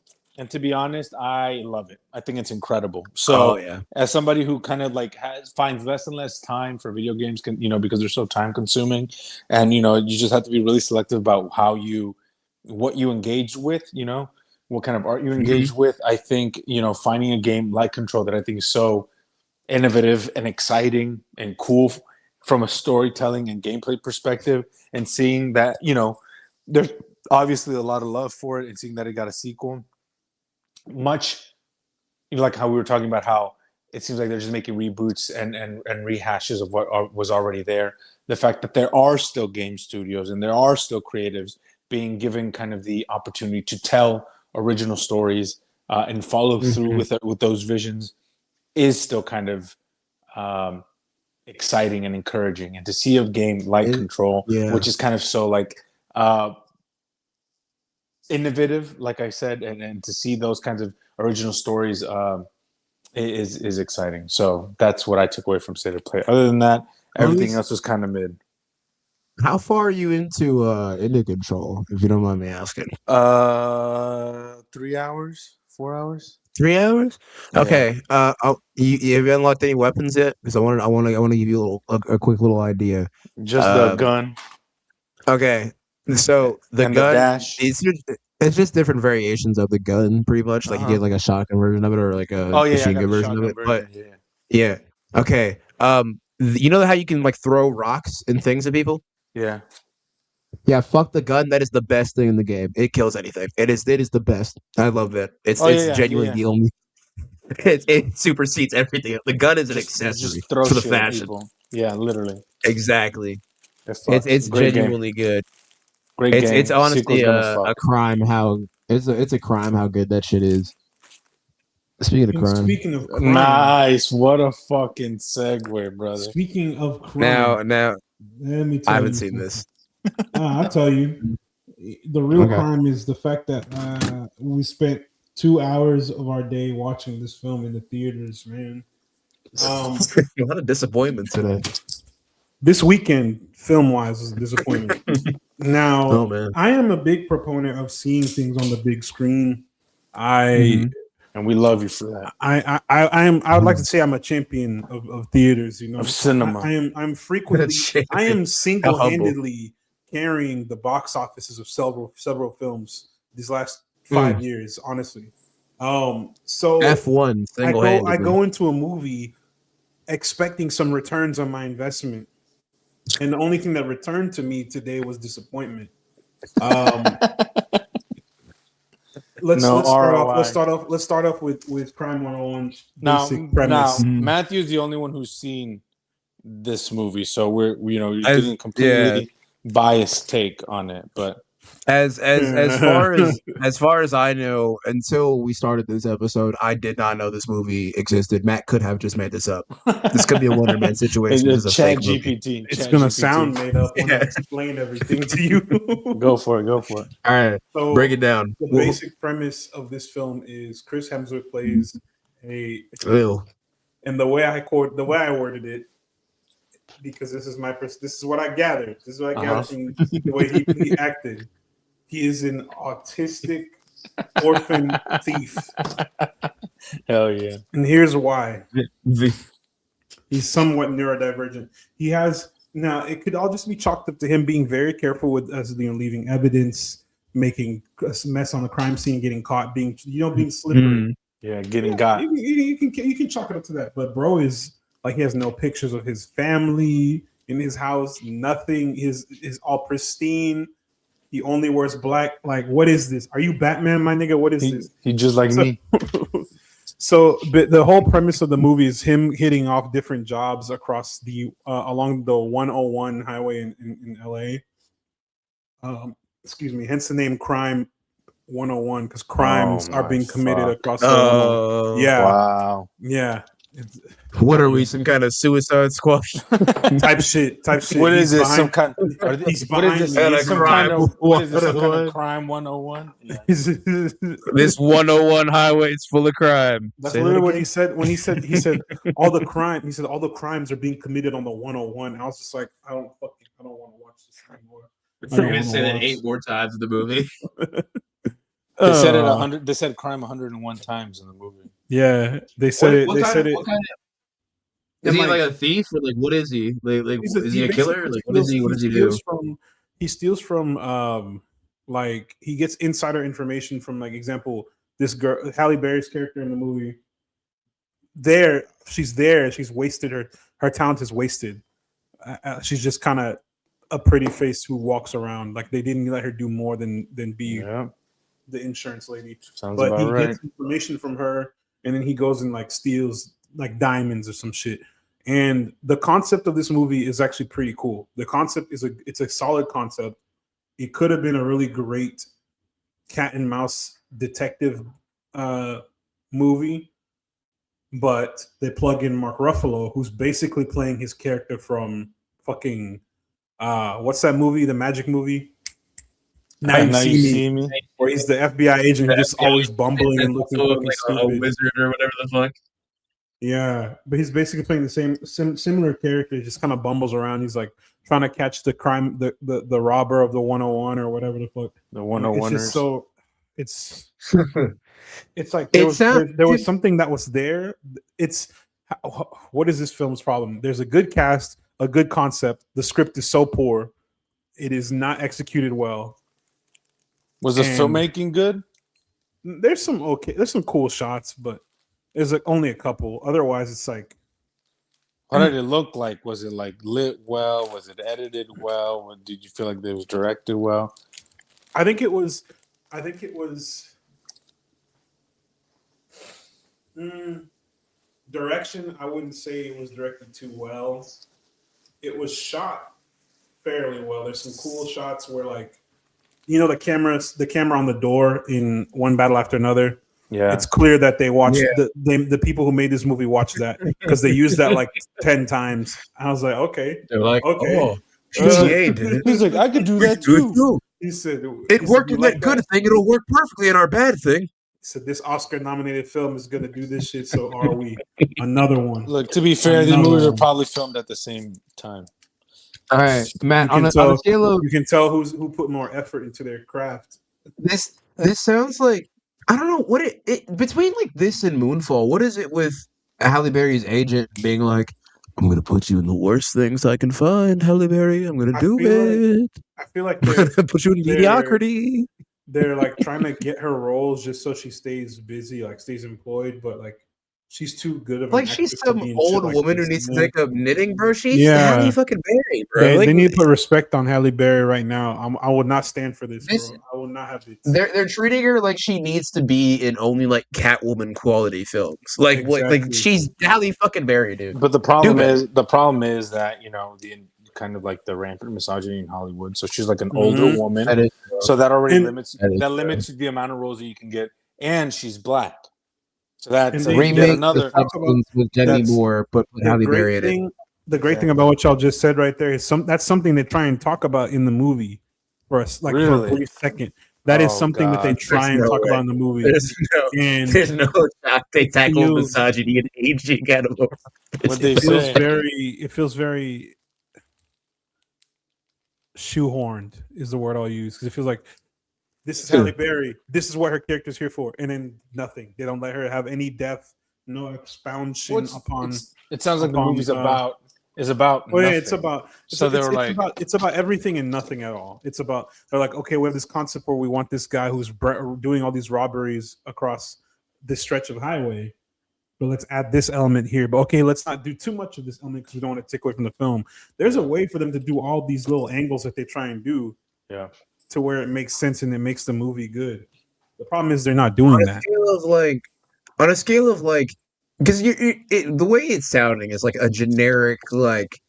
I love it. I think it's incredible. So Oh yeah. as somebody who kind of like finds less and less time for video games, because they're so time consuming, and you just have to be really selective about what you engage with, what kind of art you engage with. I think finding a game like Control that I think is so innovative and exciting and cool from a storytelling and gameplay perspective, and seeing that there's obviously a lot of love for it, and seeing that it got a sequel, much like how we were talking about how it seems like they're just making reboots and rehashes of what was already there. The fact that there are still game studios and there are still creatives being given kind of the opportunity to tell original stories and follow through with those visions is still kind of exciting and encouraging. And to see a game like Control, which is kind of so like innovative, like I said, and to see those kinds of original stories is exciting. So that's what I took away from State of Play. Other than that, everything else was kind of mid. How far are you into Control, if you don't mind me asking? 3 hours, 4 hours. 3 hours? Yeah. Okay. You have you unlocked any weapons yet? Because I want to give you a quick little idea. Just the gun. Okay. So the And gun, the dash. it's just different variations of the gun, pretty much. Like you get like a shotgun version of it, or like a machine gun version of it. But yeah, okay. You know how you can like throw rocks and things at people? Yeah. Yeah, fuck the gun. That is the best thing in the game. It kills anything. It is the best. I love it. It's genuinely the only. It supersedes everything. The gun is an accessory throw for the shit at fashion. people. Yeah, literally. Exactly. Great It's genuinely good. Great game. It's honestly Sequel's gonna a crime how it's a crime how good that shit is. Speaking of crime. Speaking of crime. Nice. What a fucking segue, brother. Speaking of crime. Now let me tell I haven't you seen something. this. I'll tell you. The real crime is the fact that we spent 2 hours of our day watching this film in the theaters, man. A lot of disappointment today. This weekend, film-wise, was a disappointment. Now, I am a big proponent of seeing things on the big screen. And we love you for that. I would like to say I'm a champion of theaters, of cinema. I'm frequently I am single-handedly carrying the box offices of several films these last 5 years, honestly. So F1 I single-handedly. go into a movie expecting some returns on my investment, and the only thing that returned to me today was disappointment. Um, let's No start off. ROI. Let's start off with Crime 101's Now, basic premise. Matthew's the only one who's seen this movie, so we're you're As- getting a completely biased take on it. But As far as I know, until we started this episode, I did not know this movie existed. Matt could have just made this up. This could be a Wonder Man situation. This is a Chat fake movie. GPT. It's Chat gonna GPT. sound made up when I Yeah. explain everything to you. Go for it. Go for it. All right, So break it down. the basic premise of this film is Chris Hemsworth plays Ew. and the way I worded it, because this is this is what I gathered. This is what I gathered from the way he acted. He is an autistic orphan thief, Hell yeah. and here's why. The- He's somewhat neurodivergent. He has now. It could all just be chalked up to him being very careful with leaving evidence, making a mess on the crime scene, getting caught, being slippery. Yeah, getting got. You can chalk it up to that. But bro is like he has no pictures of his family in his house. Nothing is all pristine. He only wears black. Like, what is this? Are you Batman, my nigga? What is this? He just like me. So the whole premise of the movie is him hitting off different jobs across the along the 101 highway in LA. Excuse me, hence the name Crime 101, because crimes are being committed across the 101. Yeah. Wow. Yeah. What are we, some kind of Suicide Squad? type shit. What is He's this? Some behind- kind? Are they, he's what is behind this? the Some crime. kind of, what is this? Some kind 101? of crime 101? Yeah. This 101 highway is full of crime. That's Say that literally what again? he said when he said all the crimes are being committed on the 101. I was just like, I don't want to watch this anymore. You're gonna say that 8 more times in the movie. They said it 100. They said crime 101 times in the movie. Yeah, they said it. They said it. Is he And, like a thief or like what is he? Like He's is he a killer? basically Like what is he? What does he do? He steals from like he gets insider information from, like, example, this girl Halle Berry's character in the movie. She's wasted her talent is wasted. She's just kind of a pretty face who walks around. Like, they didn't let her do more than be the insurance lady. Sounds But about he right. gets information from her, and then he goes and like steals like diamonds or some shit. And the concept of this movie is actually pretty cool. The concept is it's a solid concept. It could have been a really great cat and mouse detective movie, but they plug in Mark Ruffalo, who's basically playing his character from fucking what's that movie? The magic movie. Now you see me. Where he's the FBI agent who's just always bumbling and looking fucking like stupid. a wizard or whatever the fuck. Yeah, but he's basically playing the similar character. He just kind of bumbles around. He's like trying to catch the crime, the robber of the 101 or whatever the fuck. The It's 101ers. just so it's like there was something that was there. It's what is this film's problem? There's a good cast, a good concept. The script is so poor. It is not executed well. Was the filmmaking good? There's some cool shots, but there's like only a couple. Otherwise, it's like, What did it look like? Was it like lit well? Was it edited well? Did you feel like it was directed well? I think it was. Direction, I wouldn't say it was directed too well. It was shot fairly well. There's some cool shots where, like, the camera on the door in One Battle After Another. Yeah, it's clear that they watched the people who made this movie watched that, because they used that like 10 times. I was like, okay, They're like, okay. oh, PCA did it. He's like, I could do that too. He said It worked in that good thing. It'll work perfectly in our bad thing. He said this Oscar-nominated film is gonna do this shit. So are we? Another one. Look, to be fair, these movies are probably filmed at the same time. All right, Matt. On the scale of, you can tell who put more effort into their craft. This sounds like, I don't know what it between like this and Moonfall. What is it with Halle Berry's agent being like, I'm gonna put you in the worst things I can find, Halle Berry. I'm gonna do it. I feel like I'm gonna put you in mediocrity. they're like trying to get her roles just so she stays busy, like stays employed, but like she's too good of an Like she's actress to some be in shit old like woman who this. needs to Yeah. take up knitting, bro. She's Yeah. Halle fucking Berry, bro. They Like need to put respect on Halle Berry right now. I would not stand for this, this, bro. I will not have it. they're treating her like she needs to be in only like Catwoman quality films. Like what? Like Exactly. she's Halle fucking Berry, dude. But the better. problem is that the kind of like the rampant misogyny in Hollywood. So she's like an older Mhm. woman, That is, so that already And- limits That is that true. limits the amount of roles that you can get, and she's black. So that's And they- yet remake another. the substance with Demi That's- Moore, but put the Halle great Berry in it. thing, the great thing Exactly. about what y'all just said right there is that's something they try and talk about in the movie for us, like for Really? a brief second. That is Oh, something that they God. try There's and no talk way. about in the movie. There's And no shock they tackle feels- misogyny and aging animals. What they it feels say. very shoehorned is the word I'll use, because it feels like this is Halle Berry. This is what her character's here for, and then nothing. They don't let her have any depth, no expansion upon. It sounds like the upon, movie's about Well, yeah, nothing. it's about. So they were like- it's about everything and nothing at all. It's about they're like, okay, we have this concept where we want this guy who's doing all these robberies across this stretch of highway, but let's add this element here. But okay, let's not do too much of this element because we don't want to take away from the film. There's a way for them to do all these little angles that they try and do, Yeah. to where it makes sense and it makes the movie good. The problem is they're not doing that. On a scale of like, because the way it's sounding is like a generic, like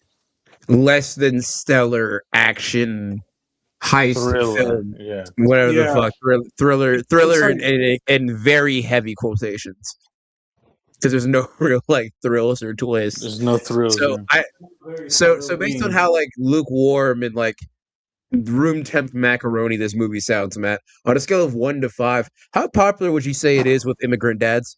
less than stellar action heist Thriller. film, Yeah. whatever Yeah. the fuck, thriller, It's like- and very heavy quotations, because there's no real like thrills or twists. There's no thrills. So so based on how like lukewarm and like room temp macaroni this movie sounds, Matt, on a scale of 1 to 5, how popular would you say it is with immigrant dads?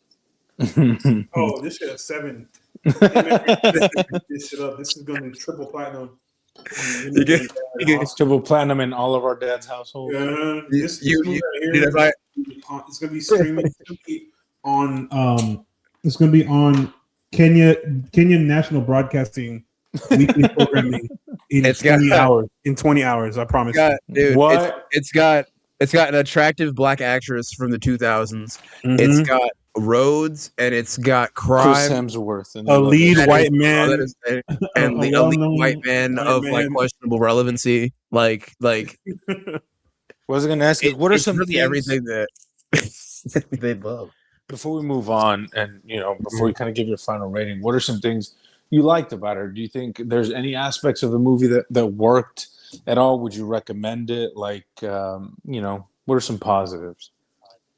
Oh, this shit at 7. This shit up. This is going to be triple platinum. Triple platinum in all of our dad's households. Yeah, this You- movie right dude, here, if I- it's going to be streaming. It's going to be on. It's going to be on Kenyan National Broadcasting weekly programming in It's got- 20 hours. In 20 hours, I promise. Dude, What? it's got an attractive black actress from the 2000s. You. It's got roads and it's got Chris crime. Hemsworth. And A lead That is- white oh, man. that is- and A the elite well-known white man white of man. like questionable relevancy. Like was I going to ask you, what are it's some really things, everything that they love. before we move on, and before we kind of give your final rating, what are some things you liked about her? Do you think there's any aspects of the movie that worked at all? Would you recommend it? Like, what are some positives?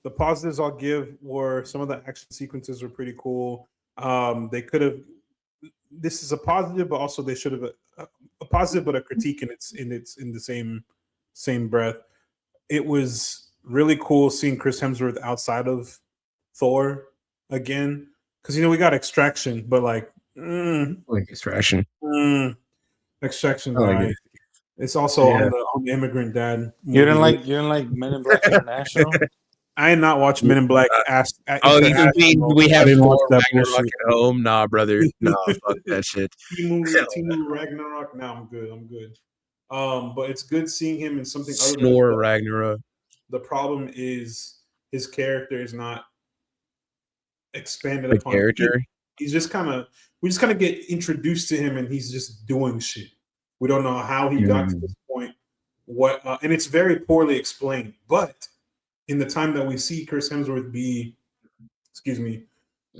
The positives I'll give were some of the action sequences were pretty cool. They could have. This is a positive, but also they should have a positive, but a critique in the same breath. It was really cool seeing Chris Hemsworth outside of Thor again, because we got Extraction, but like Like Extraction. Extraction. I like right. it. It's also Yeah. on the Immigrant Dad. You didn't movie. like Men in Black International? I had not watched Men in Black. Oh, you mean we have I didn't watch Thor that Ragnarok bullshit. at home? Nah, brother. Nah, fuck that shit. Timu Ragnarok. Now I'm good. But it's good seeing him in something other than Snore Ragnarok. The problem is his character is not expanded The upon. character. He's just we just kind of get introduced to him, and he's just doing shit. We don't know how he got to this point. And it's very poorly explained. But in the time that we see Chris Hemsworth be,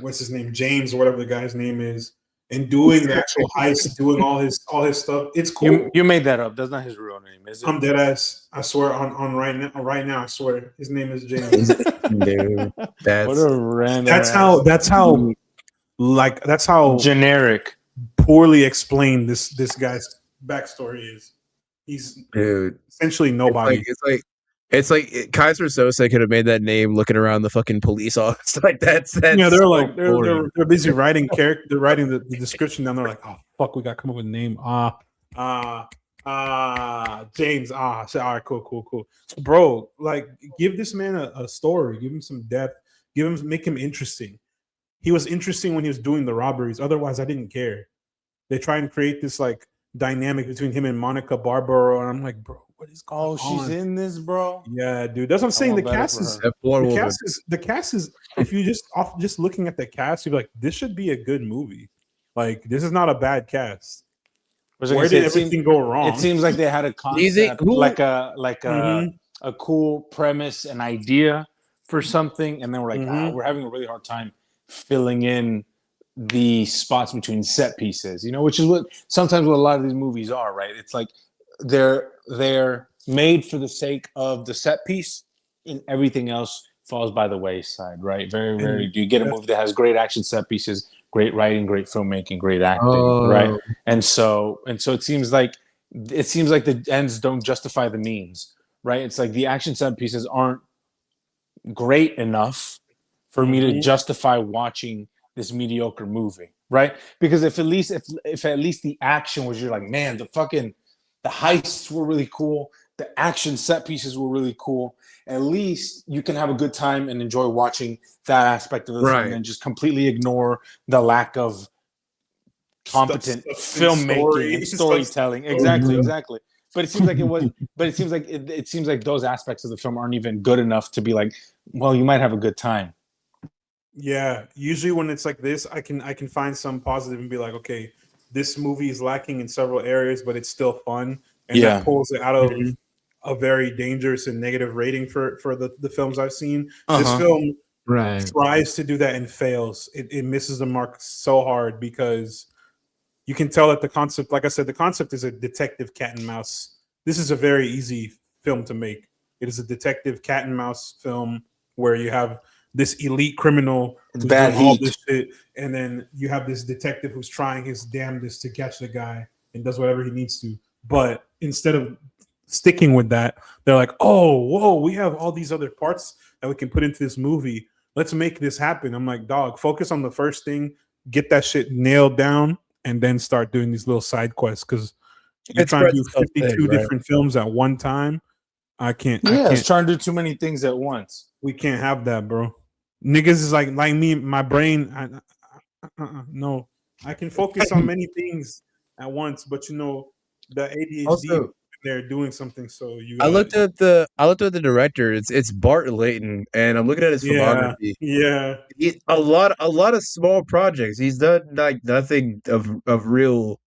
what's his name, James or whatever the guy's name is, and doing the actual heist, doing all his stuff, it's cool. You made that up. That's not his real name, is it? I'm dead ass. I swear on right now. I swear his name is James. Dude, What a random. That's how generic. poorly explained this guy's backstory is. He's dude. essentially nobody. It's like Kaiser Sosa could have made that name looking around the fucking police office. Like that's They're so like boring. they're busy writing character. They're writing the description down. They're like, oh fuck, we got to come up with a name. James. All right, cool. Bro, like, give this man a story. Give him some depth. Make him interesting. He was interesting when he was doing the robberies. Otherwise, I didn't care. They try and create this like dynamic between him and Monica Barbaro, and I'm like, bro, what is going she's on? in this, bro. Yeah, dude. That's what I'm saying. want The better cast for is her. F1 the woman. cast is the cast is. If you just looking at the cast, you're like, this should be a good movie. Like, this is not a bad cast. Where did everything go wrong? It seems like they had a concept, who- like a Mhm. a cool premise, an idea for something, and then we're like, Mhm. we're having a really hard time filling in the spots between set pieces, which is what sometimes what a lot of these movies are, right? It's like they're made for the sake of the set piece, and everything else falls by the wayside, right? Very rarely do you get a movie that has great action set pieces, great writing, great filmmaking, great acting, right? And so it seems like the ends don't justify the means, right? It's like the action set pieces aren't great enough for me to justify watching this mediocre movie, right? Because if at least the action was, you're like, man, the heists were really cool, the action set pieces were really cool, at least you can have a good time and enjoy watching that aspect of the film and just completely ignore the lack of competent filmmaking and storytelling. Exactly. But it seems like it seems like those aspects of the film aren't even good enough to be like, well, you might have a good time. Yeah, usually when it's like this, I can find some positive and be like, okay, this movie is lacking in several areas, but it's still fun, and that pulls it out of a very dangerous and negative rating for the films I've seen. This film tries to do that and fails. It misses the mark so hard because you can tell that the concept, like I said, the concept is a detective cat and mouse. This is a very easy film to make. It is a detective cat and mouse film where you have this elite criminal who's doing all this shit, and then you have this detective who's trying his damnedest to catch the guy and does whatever he needs to. But instead of sticking with that, they're like, oh, whoa, we have all these other parts that we can put into this movie. Let's make this happen. I'm like, dog, focus on the first thing, get that shit nailed down, and then start doing these little side quests, because you're trying to do 52 different films at one time. I can't. It's trying to do too many things at once. We can't have that, bro. Niggas is like me, my brain. No, I can focus on many things at once, but the ADHD, Also, they're doing something. So I looked at the director. It's Bart Layton, and I'm looking at his filmography. Yeah, A lot of small projects. He's done like nothing of real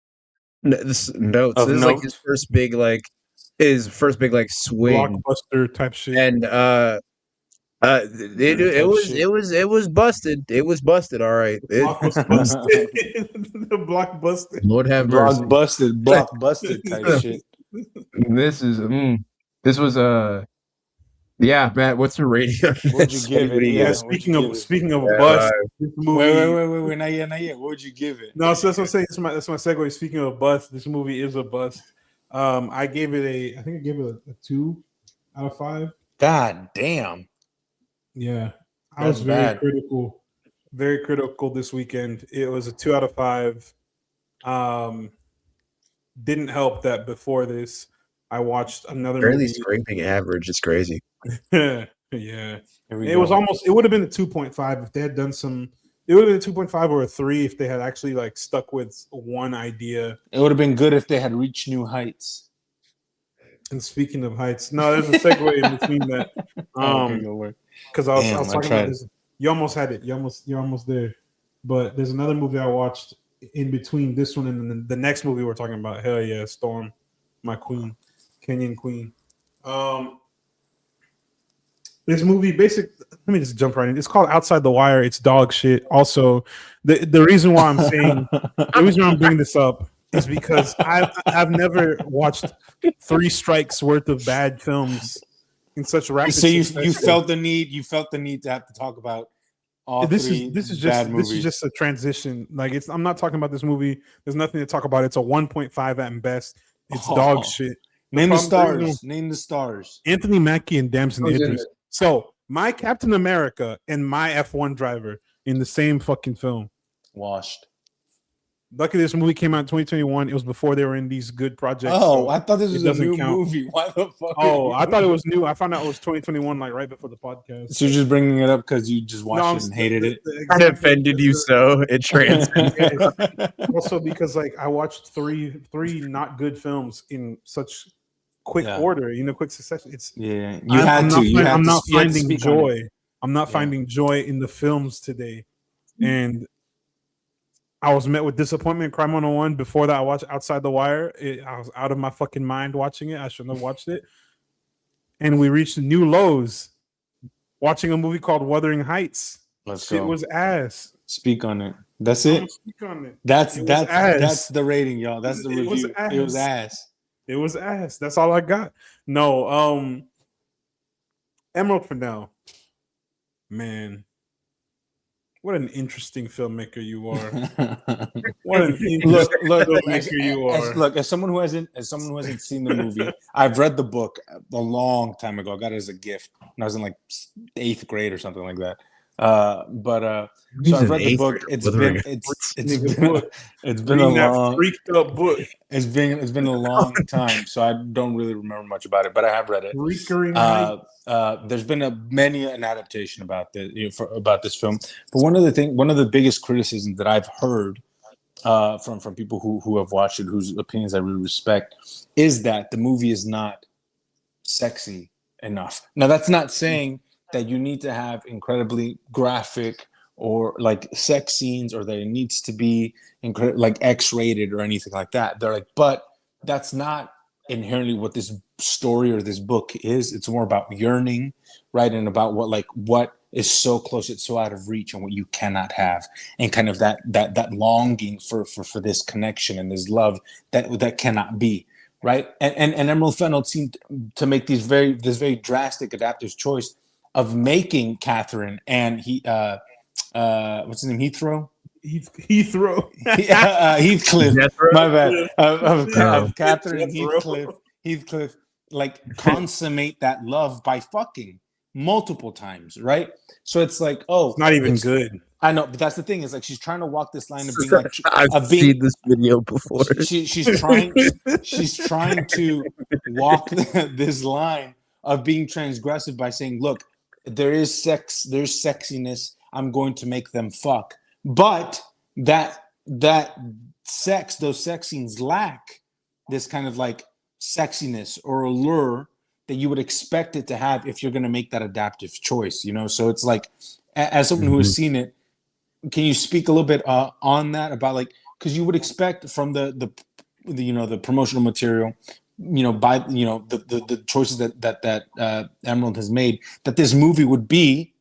notes. This is like his first big swing, blockbuster type shit. and it was busted. It was busted. All right, Block was busted. The block busted. Lord have mercy. Block busted type shit. This was yeah, Matt. What's the rating? What'd you give it? Yeah, speaking of bust, this movie. Wait, not yet. What would you give it? No, so that's what I'm saying. That's my segue. Speaking of bust, this movie is a bust. I gave it I think I gave it a 2 out of 5. God damn. Yeah, I was very critical this weekend. It was a 2 out of 5. Didn't help that before this, I watched another barely movie. scraping average. It's crazy. Yeah, it was almost. It would have been a 2.5 if they had done some. It would have been a 2.5 or a 3 if they had actually like stuck with one idea. It would have been good if they had reached new heights. And speaking of heights, no, there's a segue in between that. Because I was talking about this. You almost had it. You're almost there. But there's another movie I watched in between this one and the next movie we're talking about. Hell yeah, Storm, my queen, Kenyan queen. This movie, let me just jump right in. It's called Outside the Wire. It's dog shit. Also, the reason why I'm saying, the reason why I'm bringing this up is because I've never watched 3 strikes worth of bad films in such rapid. So you felt the need to have to talk about all this three is bad movies. This is just a transition. Like I'm not talking about this movie. There's nothing to talk about. It's a 1.5 at best. It's dog shit. Name the stars. Name the stars. Anthony Mackie and Damson Idris. So my Captain America and my F1 driver in the same fucking film. Washed. Luckily, this movie came out in 2021. It was before they were in these good projects. Oh, so I thought this was a new movie. Why the fuck? Oh, I thought it was new. I found out it was 2021, like right before the podcast. So you're just bringing it up because you just watched it and hated it? It offended you so it transcended. Also, because like I watched three not good films in such quick Yeah. order, quick succession. It's Yeah, you had to. You had I'm to. not You had to finding speak on it. joy. I'm not Yeah. finding joy in the films today, and I was met with disappointment. Crime 101. Before that, I watched Outside the Wire. I was out of my fucking mind watching it. I shouldn't have watched it. And we reached new lows watching a movie called Wuthering Heights. Let's Shit go. was ass. Speak on it. That's I'm it. gonna speak on it. That's It was that's ass. the rating, y'all. That's the It was review. It was ass. It was ass. That's all I got. No, Emerald Fennell. Man, what an interesting filmmaker you are. What an interesting filmmaker you are. Look, as someone who hasn't seen the movie, I've read the book a long time ago. I got it as a gift when I was in like 8th grade or something like that. So I've read the book. It's been a long freaked up book. It's been a long time, so I don't really remember much about it, but I have read it. There's been many an adaptation about about this film, but one of the biggest criticisms that I've heard from people who have watched it, whose opinions I really respect, is that the movie is not sexy enough. Now, that's not saying that you need to have incredibly graphic or like sex scenes, or that it needs to be like X-rated or anything like that. They're like, but that's not inherently what this story or this book is. It's more about yearning, right? And about what is so close, it's so out of reach, and what you cannot have, and kind of that longing for this connection and this love that cannot be, right? And Emerald Fennell seemed to make this very drastic adaptive choice of making Catherine and what's his name, Heathcliff. My bad. Of Catherine and Heathcliff, like consummate that love by fucking multiple times, right? So it's like, it's not even good. I know, but that's the thing, is like she's trying to walk this line of being like I've seen this video before. She's trying to walk this line of being transgressive by saying, look, there's sexiness, I'm going to make them fuck. But that sex, those sex scenes lack this kind of like sexiness or allure that you would expect it to have if you're going to make that adaptive choice, So it's like, as someone who has seen it, can you speak a little bit on that, about like, because you would expect from the promotional material, by the choices that Emerald has made, that this movie would be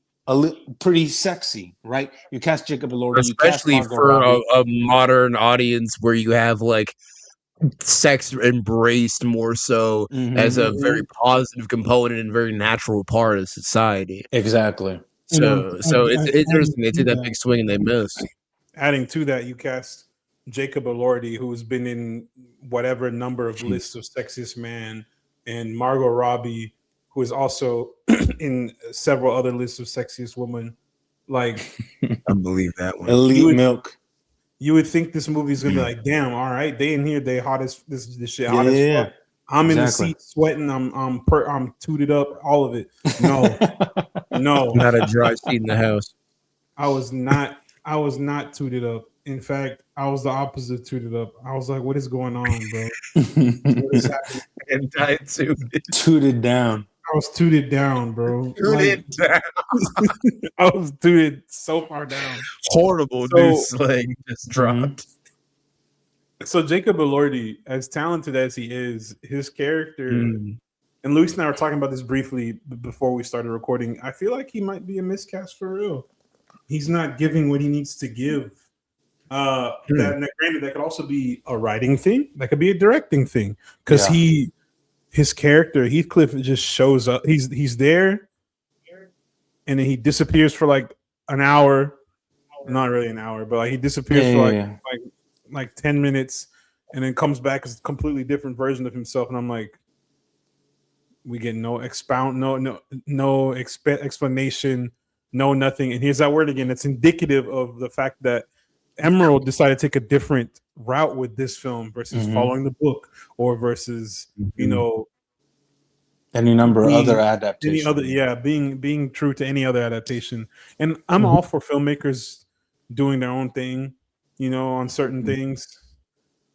pretty sexy, right? You cast Jacob Elordi, especially you cast for a modern audience where you have like sex embraced more so as a very positive component and very natural part of society. Exactly. So it's interesting. They did that big swing and they missed. Adding to that, you cast Jacob Elordi, who's been in whatever number of lists of sexiest man, and Margot Robbie, who is also in several other lists of sexiest woman. Like, I believe that one. Elite Milk. You would think this movie is gonna be like, damn, all right, they in here, they hot as this shit hot as fuck. I'm in the seat sweating, I'm tooted up, all of it. No, not a dry seat in the house. I was not tooted up. In fact, I was the opposite of tooted up. I was like, what is going on, bro? What is happening? Tooted down. I was tooted down, bro. Down. I was tooted so far down. Horrible new slang just dropped. So Jacob Elordi, as talented as he is, his character, and Luis and I were talking about this briefly before we started recording. I feel like he might be a miscast for real. He's not giving what he needs to give. Granted, that could also be a writing thing. That could be a directing thing, because his character Heathcliff just shows up. He's there, and then he disappears for like an hour. Not really an hour, but like he disappears for like 10 minutes, and then comes back as a completely different version of himself. And I'm like, we get no explanation, no nothing. And here's that word again. It's indicative of the fact that Emerald decided to take a different route with this film versus following the book, or versus any number of other adaptations. Being true to any other adaptation. And I'm all for filmmakers doing their own thing, on certain things.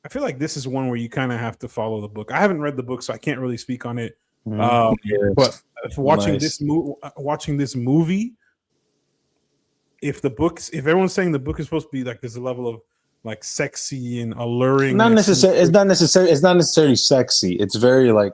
I feel like this is one where you kind of have to follow the book. I haven't read the book, so I can't really speak on it. Mhm. But watching Nice. this movie, if everyone's saying the book is supposed to be like there's a level of like sexy and alluring, Not necessarily. It's not necessarily. It's not necessarily sexy. It's very like,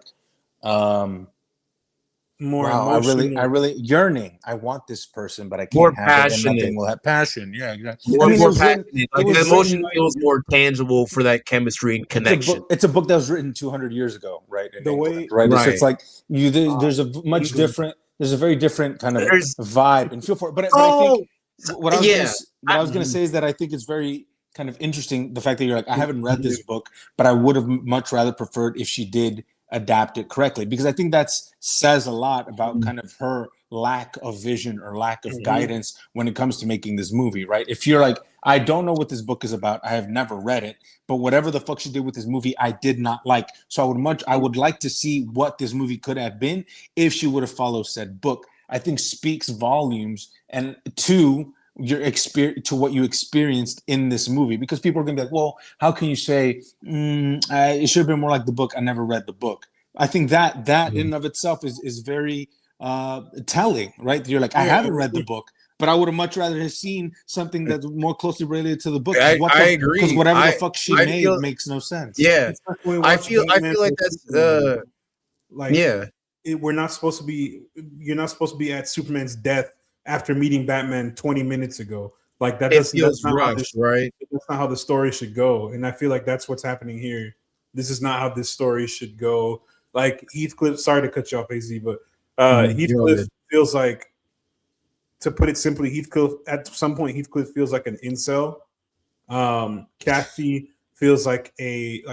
more wow. emotional. I really yearning. I want this person, but I can't More have it, and passionate. nothing will have passion. Yeah, exactly. More, I mean, more it was written. passionate. It Like was the emotion written. feels more tangible for that chemistry and It's a connection. book. It's a book that was written 200 years ago, right? In The England, way- right? So Right. it's like there's a much England. different. There's a very different kind of There's- vibe and feel for it. But I think what I was gonna say is that I think it's very kind of interesting the fact that you're like, I haven't read this book, but I would have much rather preferred if she did adapt it correctly, because I think that says a lot about kind of her lack of vision or lack of guidance when it comes to making this movie, right? If you're like, I don't know what this book is about, I have never read it, but whatever the fuck she did with this movie, I did not like. So I would like to see what this movie could have been if she would have followed said book. I think speaks volumes and to your experience, to what you experienced in this movie, because people are gonna be like, well, how can you say it should have been more like the book? I never read the book. I think that in and of itself is very telling, right? You're like, I haven't read the book, but I would have much rather have seen something that's more closely related to the book. I agree. Because whatever the fuck she I made feel- makes no sense. Yeah, It's like when we I watch feel Batman like vs that's Superman. Like, yeah. we're not supposed to be. You're not supposed to be at Superman's death after meeting Batman 20 minutes ago. Like that It doesn't. feels That's not how rushed, right? that's not how the story should go. And I feel like that's what's happening here. This is not how this story should go. Like Heathcliff, sorry to cut you off, AZ, but Heathcliff feels like, to put it simply, Heathcliff at some point Heathcliff feels like an incel. Kathy feels like The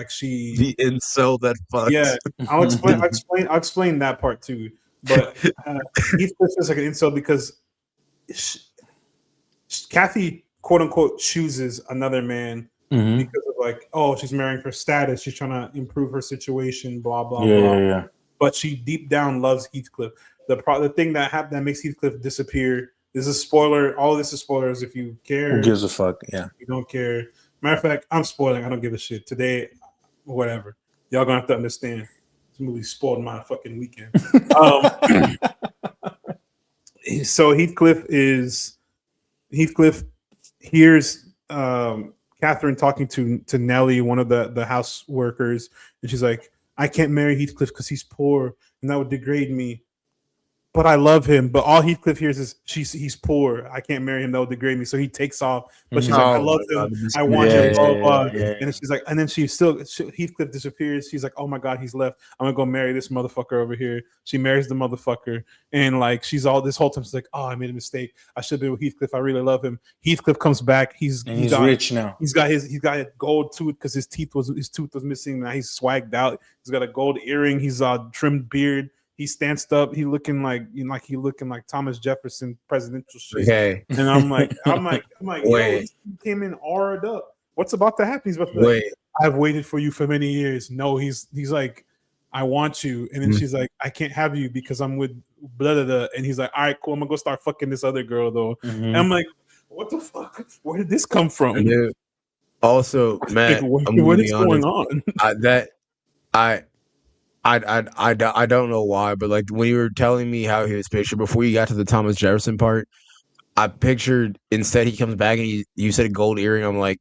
incel that fucks. yeah. I'll explain that part too. But Heathcliff feels like an incel because Kathy, quote unquote, chooses another man because of like, oh, she's marrying for status. She's trying to improve her situation, blah, blah, blah. Yeah. But she deep down loves Heathcliff. The thing that makes Heathcliff disappear, this is a spoiler. All of this is spoilers. If you care, Who gives a fuck? Yeah. you don't care. Matter of fact, I'm spoiling. I don't give a shit. Today, whatever. Y'all gonna have to understand. This movie spoiled my fucking weekend. So Heathcliff hears Catherine talking to Nellie, one of the house workers, and she's like, I can't marry Heathcliff because he's poor and that would degrade me. But I love him. But all Heathcliff hears is he's poor. I can't marry him. That would degrade me. So he takes off. But she's like, I love him. I want him. Blah, blah. And she's like, and then Heathcliff disappears. She's like, oh my God, he's left. I'm gonna go marry this motherfucker over here. She marries the motherfucker. And like this whole time she's like, oh, I made a mistake. I should have been with Heathcliff. I really love him. Heathcliff comes back. He's rich now. He's got a gold tooth because his tooth was missing. Now he's swagged out. He's got a gold earring. He's trimmed beard. He stanced up. He looking like Thomas Jefferson presidential shit. Okay. And I'm like, Wait. yo, he came in auraed up. What's about to happen? He's about to be like, I've waited for you for many years. No, he's like, I want you. And then she's like, I can't have you because I'm with blah, blah, blah. And he's like, all right, cool. I'm gonna go start fucking this other girl though. And I'm like, what the fuck? Where did this come from? Yeah. Also, Matt, what is going on? I don't know why, but like when you were telling me how he was pictured before you got to the Thomas Jefferson part, I pictured instead he comes back and you said a gold earring. I'm like,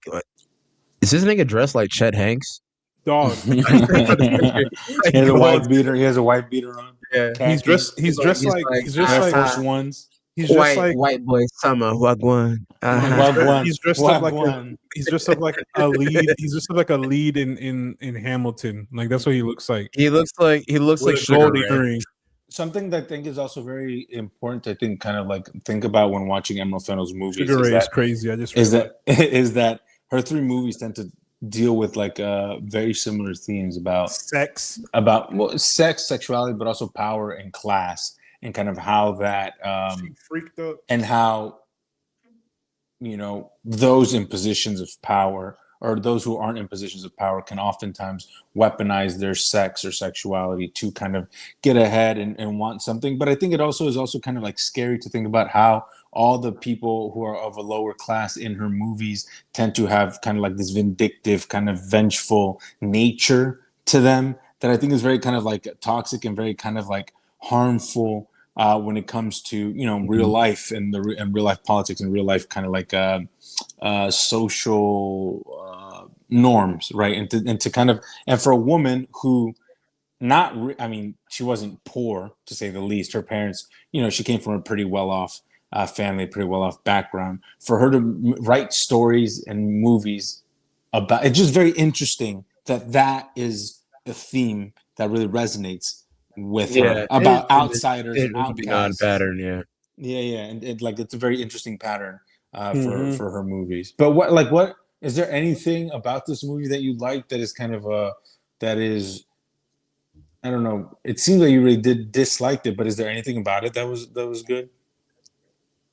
is this nigga dressed like Chet Hanks? Dog. He has a white beater. He has a white beater on. Yeah, He's dressed like Air Force Ones. He's dressed like white boy summer wagwan. he's dressed up like a lead. He's just like a lead in Hamilton. Like that's what he looks like. He looks like With a Sugar gold Ray. earring. Something that I think is also very important to kind of like think about when watching Emerald Fennell's movies Sugar Ray is crazy. I just is that her three movies tend to deal with like very similar themes about sex, sex, sexuality, but also power and class, and kind of how that she freaked up, and how those in positions of power or those who aren't in positions of power can oftentimes weaponize their sex or sexuality to kind of get ahead and want something. But I think it also is also kind of like scary to think about how all the people who are of a lower class in her movies tend to have kind of like this vindictive, kind of vengeful nature to them that I think is very kind of like toxic and very kind of like harmful when it comes to real life and and real life politics and real life kind of like social norms, right? And to kind of, and for a woman who I mean, she wasn't poor to say the least. Her parents, she came from a pretty well off family, pretty well off background. For her to write stories and movies about, it's just very interesting that is the theme that really resonates with her about outsiders it and is a beyond outcasts. pattern, yeah. Yeah, and like it's a very interesting pattern Mhm. for her movies. But what is there anything about this movie that you like that is kind of that is, I don't know. It seems like you really did disliked it, but is there anything about it that was good?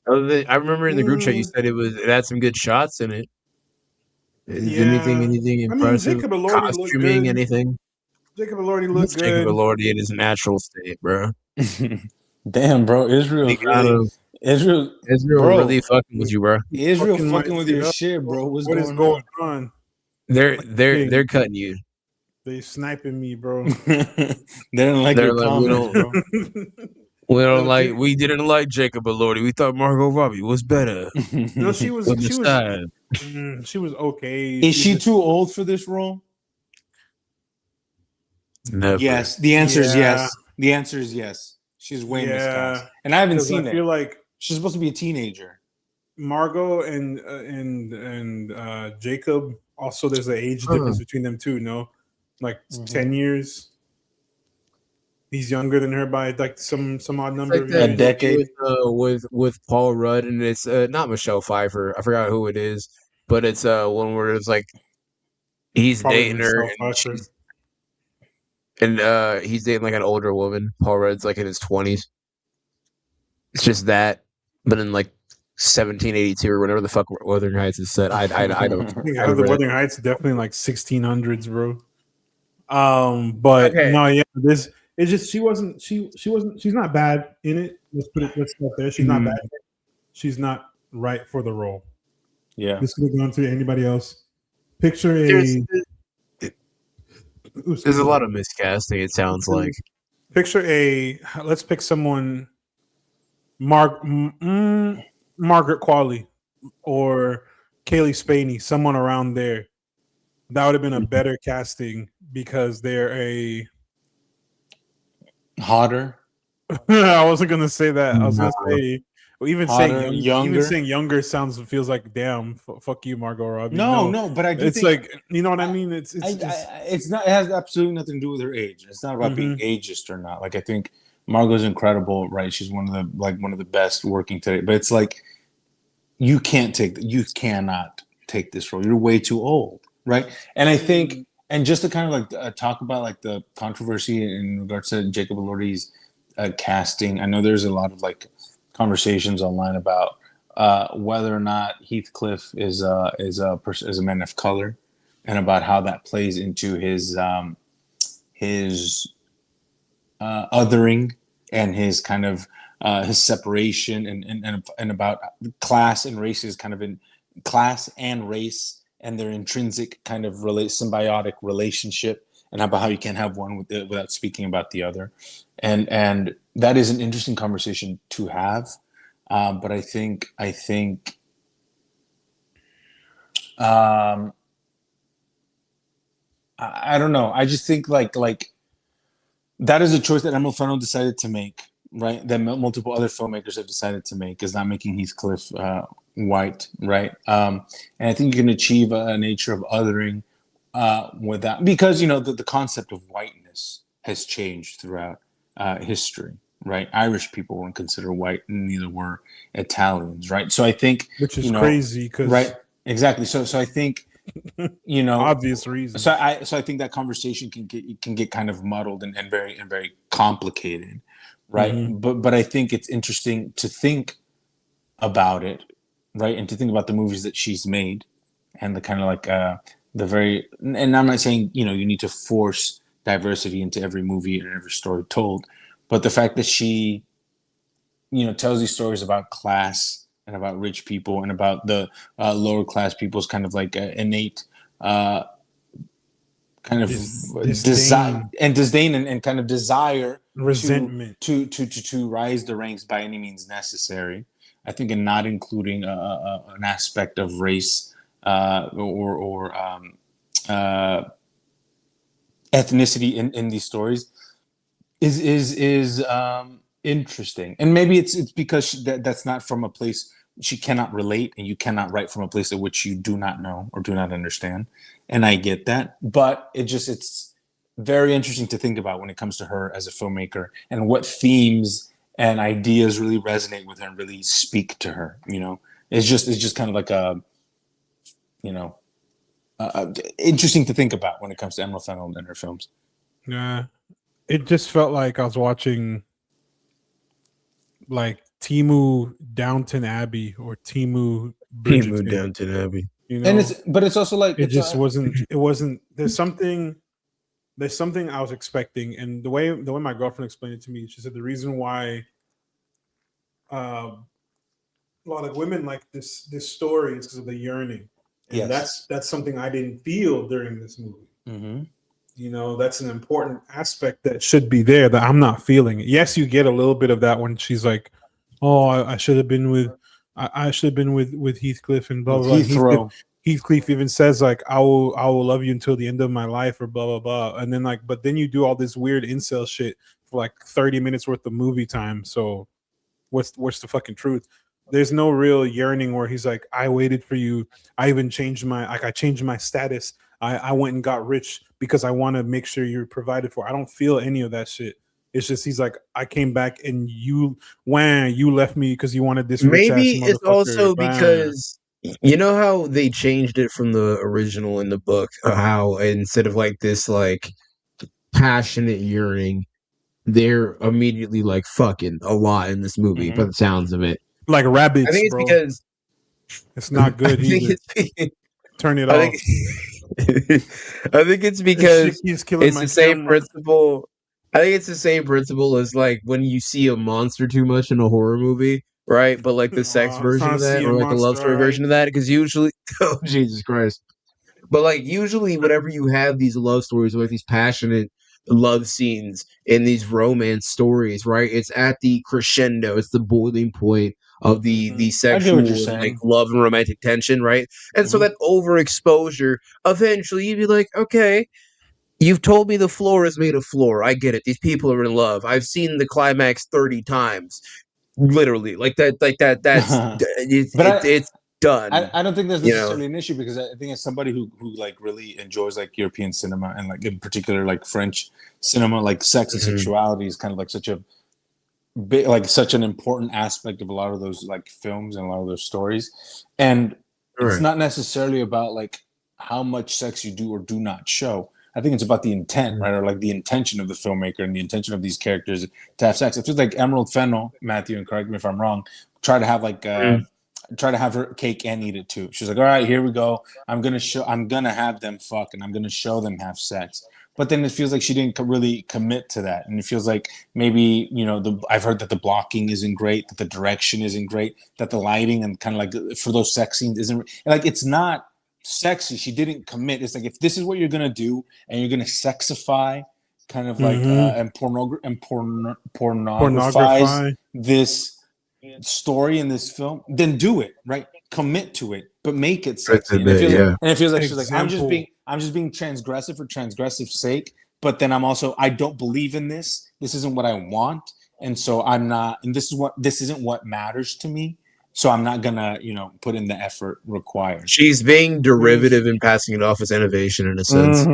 I remember in the group chat you Mm, said it had some good shots in it. Is yeah. anything I mean, impressive? Jacob Elordi looked Costuming, good. anything? Jacob Elordi What's looked Jacob good. Elordi in his natural state, bro? Damn, bro, Any kind of Israel, Israel really bro, fucking with you, bro. Israel Fucking my fucking with shit your up. shit, bro. What's What is going going on? on? They're Like, they're hey, they're cutting you. they sniping me, bro. They didn't like They're your like, comments, bro. Yo, we didn't like Jacob Elordi. We thought Margot Robbie was better no, she was on the she was side. she was okay. Is She she just too old for this role? Never. Yes. The answer is yeah, yes. The answer is yes. She's way miscast, yeah. and I haven't Because I seen it. feel like She's supposed to be a teenager. Margot and Jacob. Also, there's an age Huh. difference between them too. No, like Mhm. 10 years. He's younger than her by like some odd It's number like of that A years. movie decade. with Paul Rudd, and it's not Michelle Pfeiffer. I forgot who it is, but it's one where it's like he's Probably dating her Michelle and Pfeiffer. he's dating like an older woman. Paul Rudd's like in his 20s. It's just that, but in like 1782 or whatever the fuck Wuthering Heights is set. I don't. I think I the read. Wuthering Heights definitely like 1600s, bro. But Okay. no, yeah, this it's just she's not bad in it. Let's start there. She's not bad. Mm, She's not right for the role. Yeah. This could have gone to anybody else. Picture there's a there's a lot of miscasting. It sounds like. picture a let's pick someone Margaret Qualley or Kaylee Spaney, someone around there. That would have been a better casting because they're a Hotter, I wasn't gonna say that. I was gonna No. say, well, even saying hotter, young, even younger. saying younger feels like damn. Fuck you, Margot Robbie. No, No, no, but I do it's think like you know what I mean. It's just it's not. It has absolutely nothing to do with her age. It's not about being mhm. ageist or not. Like I think Margot's incredible, right? She's one of the best working today. But it's like you cannot take this role. You're way too old, right? And I think, and just to kind of like talk about like the controversy in regards to Jacob Elordi's casting. I know there's a lot of like conversations online about whether or not Heathcliff is a man of color, and about how that plays into his othering and his kind of his separation and about class and races kind of in class and race and their intrinsic kind of symbiotic relationship, and about how you can't have one without speaking about the other, and that is an interesting conversation to have, but I think um, I don't know. I just think like that is a choice that Emerald Fennell decided to make, right? That multiple other filmmakers have decided to make, is not making Heathcliff white, right? And I think you can achieve a nature of othering with that, because the concept of whiteness has changed throughout history, right? Irish people weren't considered white, and neither were Italians, right? So I think, Which is crazy because right, exactly. So I think obvious reasons. so I think that conversation can get kind of muddled and very complicated, right? Mhm. But I think it's interesting to think about it, right? And to think about the movies that she's made, and the kind of like the very, and I'm not saying you need to force diversity into every movie and every story told, but the fact that she tells these stories about class and about rich people and about the lower class people's kind of like innate kind of desire and disdain and kind of desire resentment to rise the ranks by any means necessary. I think in not including an aspect of race or ethnicity in these stories is interesting. And maybe it's because that's not from a place she cannot relate, and you cannot write from a place at which you do not know or do not understand. And I get that, but it's very interesting to think about when it comes to her as a filmmaker and what themes and ideas really resonate with her and really speak to her. It's just kind of like interesting to think about when it comes to Emerald Fennell and her films. Yeah, it just felt like I was watching like Timu Downton Abbey or Timu Bridgerton. Downton Abbey. And it's also like it just wasn't. There's something I was expecting, and the way my girlfriend explained it to me, she said the reason why a lot of women like this story is because of the yearning, and yes. that's something I didn't feel during this movie. Mm-hmm. That's an important aspect that should be there that I'm not feeling. Yes, you get a little bit of that when she's like, "Oh, I should have been with, I should have been with Heathcliff and blah blah blah." Heathcliff even says like, "I will love you until the end of my life," or blah blah blah. And then but then you do all this weird incel shit for like 30 minutes worth of movie time. So what's the fucking truth? There's no real yearning where he's like, "I waited for you. I even changed I changed my status. I went and got rich because I want to make sure you're provided for." I don't feel any of that shit. It's just he's like, "I came back and you left me because you wanted this rich ass motherfucker." Maybe it's also because you know how they changed it from the original in the book, how instead of like this like passionate yearning, they're immediately like fucking a lot in this movie, by the sounds of it. Like rabbits, I think it's bro. because it's not good either. Turn it off. I think it's because it's the same principle. I think it's the same principle as like when you see a monster too much in a horror movie, right? But like the sex version of that, or like the love story version of that, because usually, oh Jesus Christ! But like usually, whenever you have these love stories or like these passionate love scenes in these romance stories, right? It's at the crescendo, it's the boiling point of the sexual like love and romantic tension, right? And so that overexposure, eventually you'd be like, okay, you've told me the floor is made of floor. I get it. These people are in love. I've seen the climax 30 times. Literally. That's it's done. I don't think there's necessarily an issue, because I think as somebody who like really enjoys like European cinema, and like in particular like French cinema, like sex and sexuality is kind of like such a big, like such an important aspect of a lot of those like films and a lot of those stories. And it's not necessarily about like how much sex you do or do not show. I think it's about the intent, right? Or like the intention of the filmmaker and the intention of these characters to have sex. It feels like Emerald Fennell, Matthew, and correct me if I'm wrong, try to have like try to have her cake and eat it too. She's like, all right, here we go. I'm gonna have them fuck, and I'm gonna show them have sex. But then it feels like she didn't really commit to that, and it feels like maybe I've heard that the blocking isn't great, that the direction isn't great, that the lighting and kind of like for those sex scenes isn't like, it's not sexy. She didn't commit. It's like, if this is what you're gonna do and you're gonna sexify kind of like and pornographize this story in this film, then do it, right? Commit to it, but make it sexy. And it feels like she's like, I'm just being transgressive for transgressive's sake, but then I don't believe in this. This isn't what I want, and so I'm not. And this isn't what matters to me. So I'm not gonna, put in the effort required. She's being derivative and passing it off as innovation in a sense.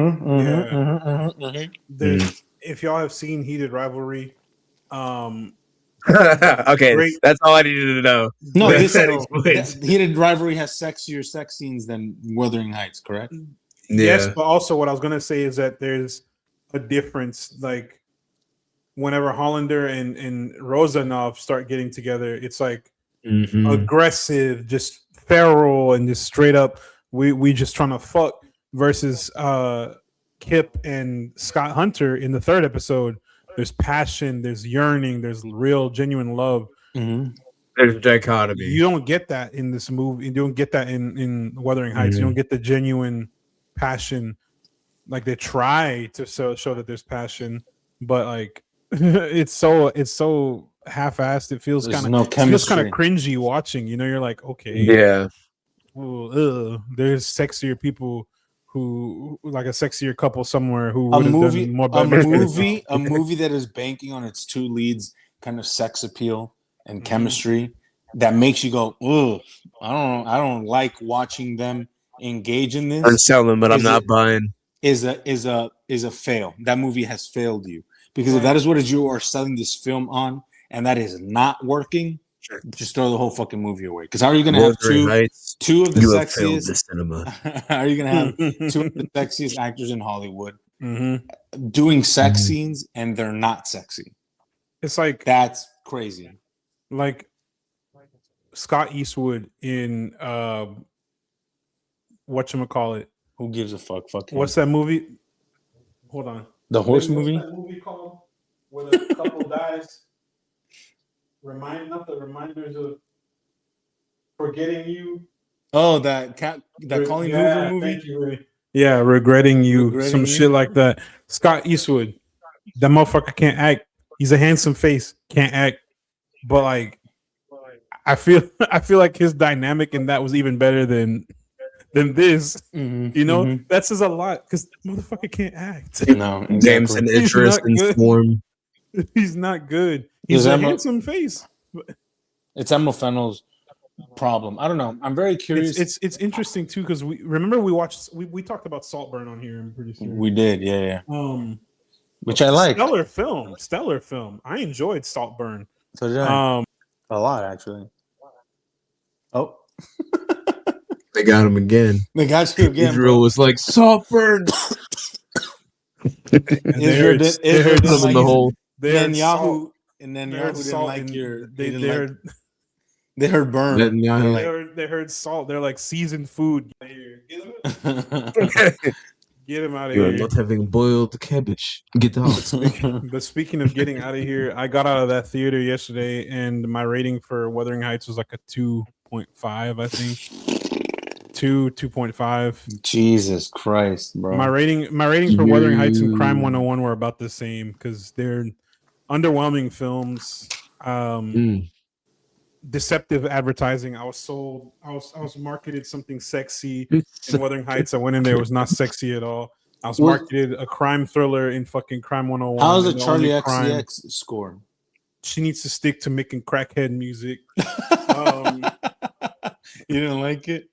If y'all have seen Heated Rivalry, okay, that's all I needed to know. No, Heated Rivalry has sexier sex scenes than Wuthering Heights, correct? Yes, but also what I was gonna say is that there's a difference. Like whenever Hollander and Rozanov start getting together, it's like aggressive, just feral, and just straight up we just trying to fuck versus Kip and Scott Hunter in the third episode. There's passion, there's yearning, there's real genuine love. There's dichotomy. You don't get that in this movie. You don't get that in Wuthering Heights. You don't get the genuine passion. Like they try to show that there's passion, but like it's so half-assed. It feels kind of cringy watching. You know, you're like, okay, Yeah. There's sexier people who like a sexier couple somewhere who A would have movie, done more a better. movie that is banking on its two leads, kind of sex appeal and chemistry, that makes you go, "Ugh, I don't like watching them engage in this." I'm selling, but I'm not buying. Is a fail. That movie has failed you, because if that is what you are selling this film on, and that is not working, just throw the whole fucking movie away. Because how are you going to have two of the sexiest? The cinema. How are you going to have two of the sexiest actors in Hollywood doing sex scenes and they're not sexy? It's like that's crazy. Like Scott Eastwood in whatchamacallit. Who gives a fuck? Fuck him. What's that movie? Hold on. The horse movie? What's that movie called? Where the couple dies. Not the reminders of forgetting you. Oh, that Colleen Hoover movie? Thank you, Ray. Yeah, regretting you. Some shit like that. Scott Eastwood. That motherfucker can't act. He's a handsome face. Can't act. But like I feel like his dynamic in that was even better than this. You know, that says a lot because motherfucker can't act. No, Games and interest and form. He's not good. He's a handsome face. It's Emma Fennell's problem. I don't know. I'm very curious. It's interesting too because we talked about Saltburn on here. I'm pretty sure we did. Yeah. Which I like. Stellar film. I enjoyed Saltburn. So did I. A lot actually. Oh. They got him again. They got you again. Israel was like Saltburn. Israel did the whole. Then Yahoo didn't like your. They heard burn. They heard salt. They're like seasoned food. Get him out of here. You're not having boiled cabbage. Get out. But speaking of getting out of here, I got out of that theater yesterday, and my rating for Wuthering Heights was like a 2.5, I think. 2.5. Jesus Christ, bro. My rating for Wuthering Heights and Crime 101 were about the same because they're underwhelming films. Deceptive advertising. I was marketed something sexy in Wuthering Heights. I went in there, it was not sexy at all. I was marketed a crime thriller in fucking Crime 101. How's the Charlie XCX score? She needs to stick to making crackhead music. You didn't like it?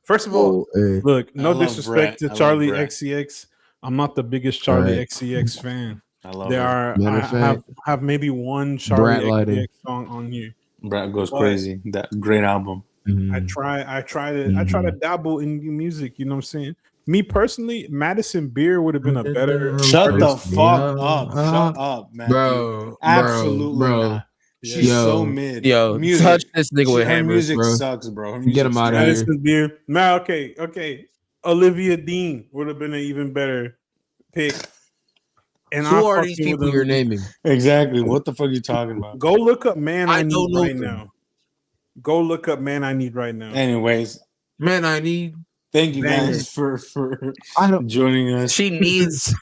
First of all, look, no disrespect to Charlie XCX. I'm not the biggest Charlie XCX fan. I love I have maybe one Charlie XCX song on here. Brat Goes Crazy. That great album. I try to dabble in new music, you know what I'm saying? Me personally, Madison Beer would have been a better. Shut the fuck up. Shut up, man. Bro. Absolutely not. She's so mid. Yo, music. Touch this nigga with hammers, music bro. Sucks, bro. Get him out of here. Beer. Nah, okay. Olivia Dean would have been an even better pick. And who are these people you're naming? Exactly. What the fuck are you talking about? Go look up Man I Need right now. Go look up Man I Need right now. Anyways, Man I Need. Thank you guys for joining us. She needs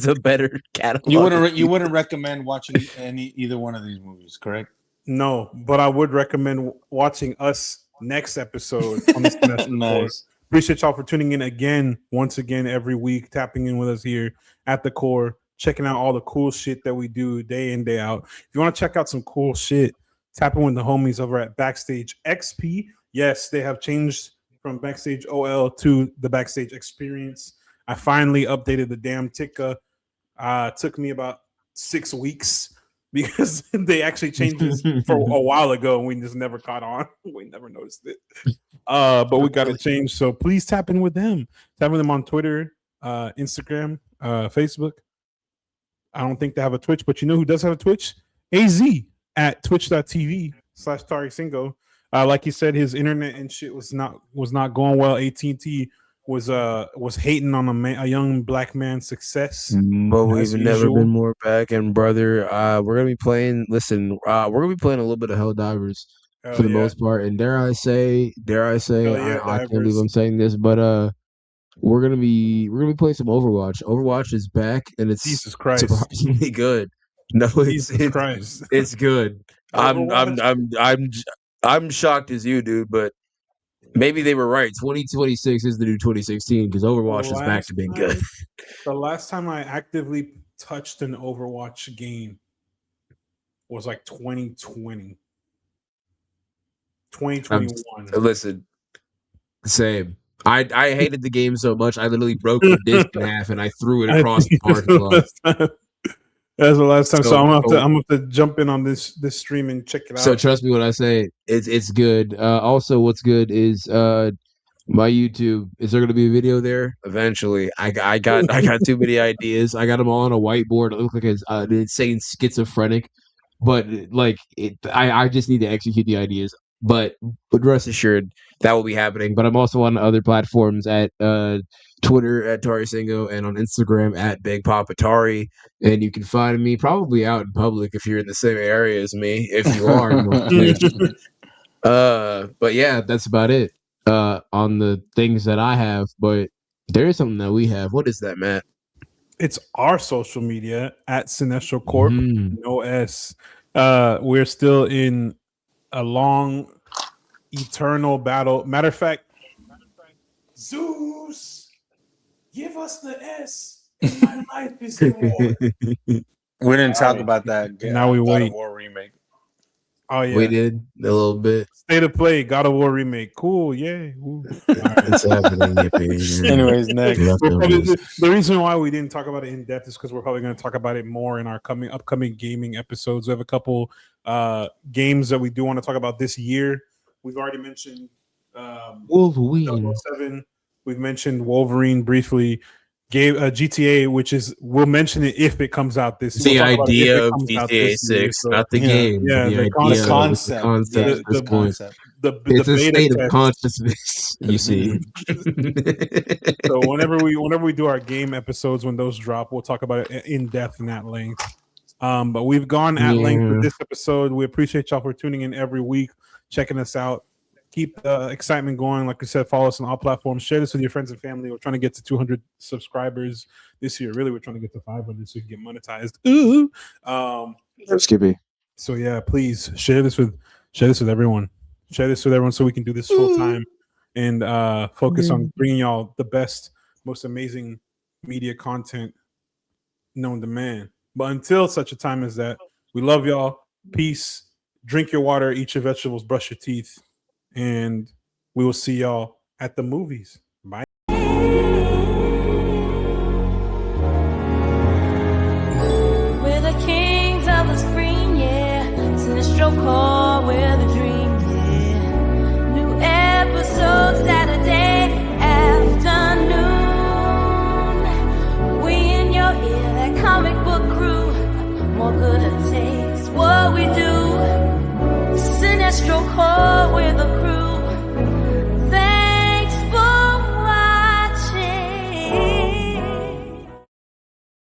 a better catalog. You wouldn't recommend watching either one of these movies, correct? No, but I would recommend watching us next episode on the Cinestro. Nice. Appreciate y'all for tuning in once again every week, tapping in with us here at the core, checking out all the cool shit that we do day in, day out. If you want to check out some cool shit, tap in with the homies over at Backstage XP. Yes, they have changed from Backstage OL to the Backstage Experience. I finally updated the damn ticker. Took me about 6 weeks because they actually changed this for a while ago and we just never caught on. We never noticed it. But we got it changed. So please tap in with them. Tap with them on Twitter, Instagram, Facebook. I don't think they have a Twitch, but you know who does have a Twitch? AZ at twitch.tv/Tari Singo. Like he said, his internet and shit was not going well. AT&T was hating on a young black man's success. But we've as never usual. been more back. And brother, we're gonna be playing. Listen, we're gonna be playing a little bit of Helldivers Hell for the yeah. most part. And dare I say, Hell yeah, I can't believe divers. I'm saying this, but we're gonna be playing some Overwatch. Overwatch is back, and it's Jesus Christ. surprisingly good. No, Jesus Christ. it's good. Overwatch? I'm shocked as you, dude. But maybe they were right. 2026 is the new 2016 because Overwatch is back to being good. The last time I actively touched an Overwatch game was like 2020. 2021. Listen, same. I hated the game so much I literally broke the disc in half and I threw it across the parking lot. That's the last time. So I'm gonna So- have to jump in on this stream and check it out. So trust me when I say it's good. Also, what's good is my YouTube. Is there going to be a video there eventually? I got too many ideas. I got them all on a whiteboard. I look like an insane schizophrenic, but I just need to execute the ideas. But rest assured that will be happening. But I'm also on other platforms at Twitter at Tari Singo and on Instagram at Big Papa Tari. And you can find me probably out in public if you're in the same area as me. If you are, but yeah, that's about it on the things that I have. But there is something that we have. What is that, Matt? It's our social media at Cinestro Corp. Mm. No S. We're still in a long, eternal battle. Matter of fact, Zeus, give us the S. And my life is yours. We didn't talk about that. Now we God wait. of War remake. Oh yeah, We did a little bit. State of Play, God of War remake. Cool, yeah. Ooh. It's happening. Anyways, next. The reason why we didn't talk about it in depth is because we're probably going to talk about it more in our upcoming gaming episodes. We have a couple games that we do want to talk about this year. We've already mentioned Wolverine. 007. We've mentioned Wolverine briefly. GTA, which is we'll mention it if it comes out this The we'll talk about it if idea it of comes out GTA this year. 6, So not the Yeah. game. Yeah, the the idea, The concept. concept. the concept Yeah, at this the point. concept. the It's a beta state of test. consciousness, you see. So whenever we do our game episodes, when those drop, we'll talk about it in depth and at length. But we've gone at length Yeah. with this episode. We appreciate y'all for tuning in every week, checking us out. Keep the excitement going. Like I said, follow us on all platforms. Share this with your friends and family. We're trying to get to 200 subscribers this year. Really, we're trying to get to 500 so we can get monetized. Ooh. Skippy. So yeah, please share this with everyone. Share this with everyone so we can do this full time and focus on bringing y'all the best, most amazing media content known to man. But until such a time as that, we love y'all. Peace. Drink your water, eat your vegetables, brush your teeth, and we will see y'all at the movies. Bye. We're the kings of the screen, yeah. Cinestro core, we're the dream, yeah. New episode Saturday afternoon. We in your ear, that comic book crew. More good it takes what we do. Cinestro core, we're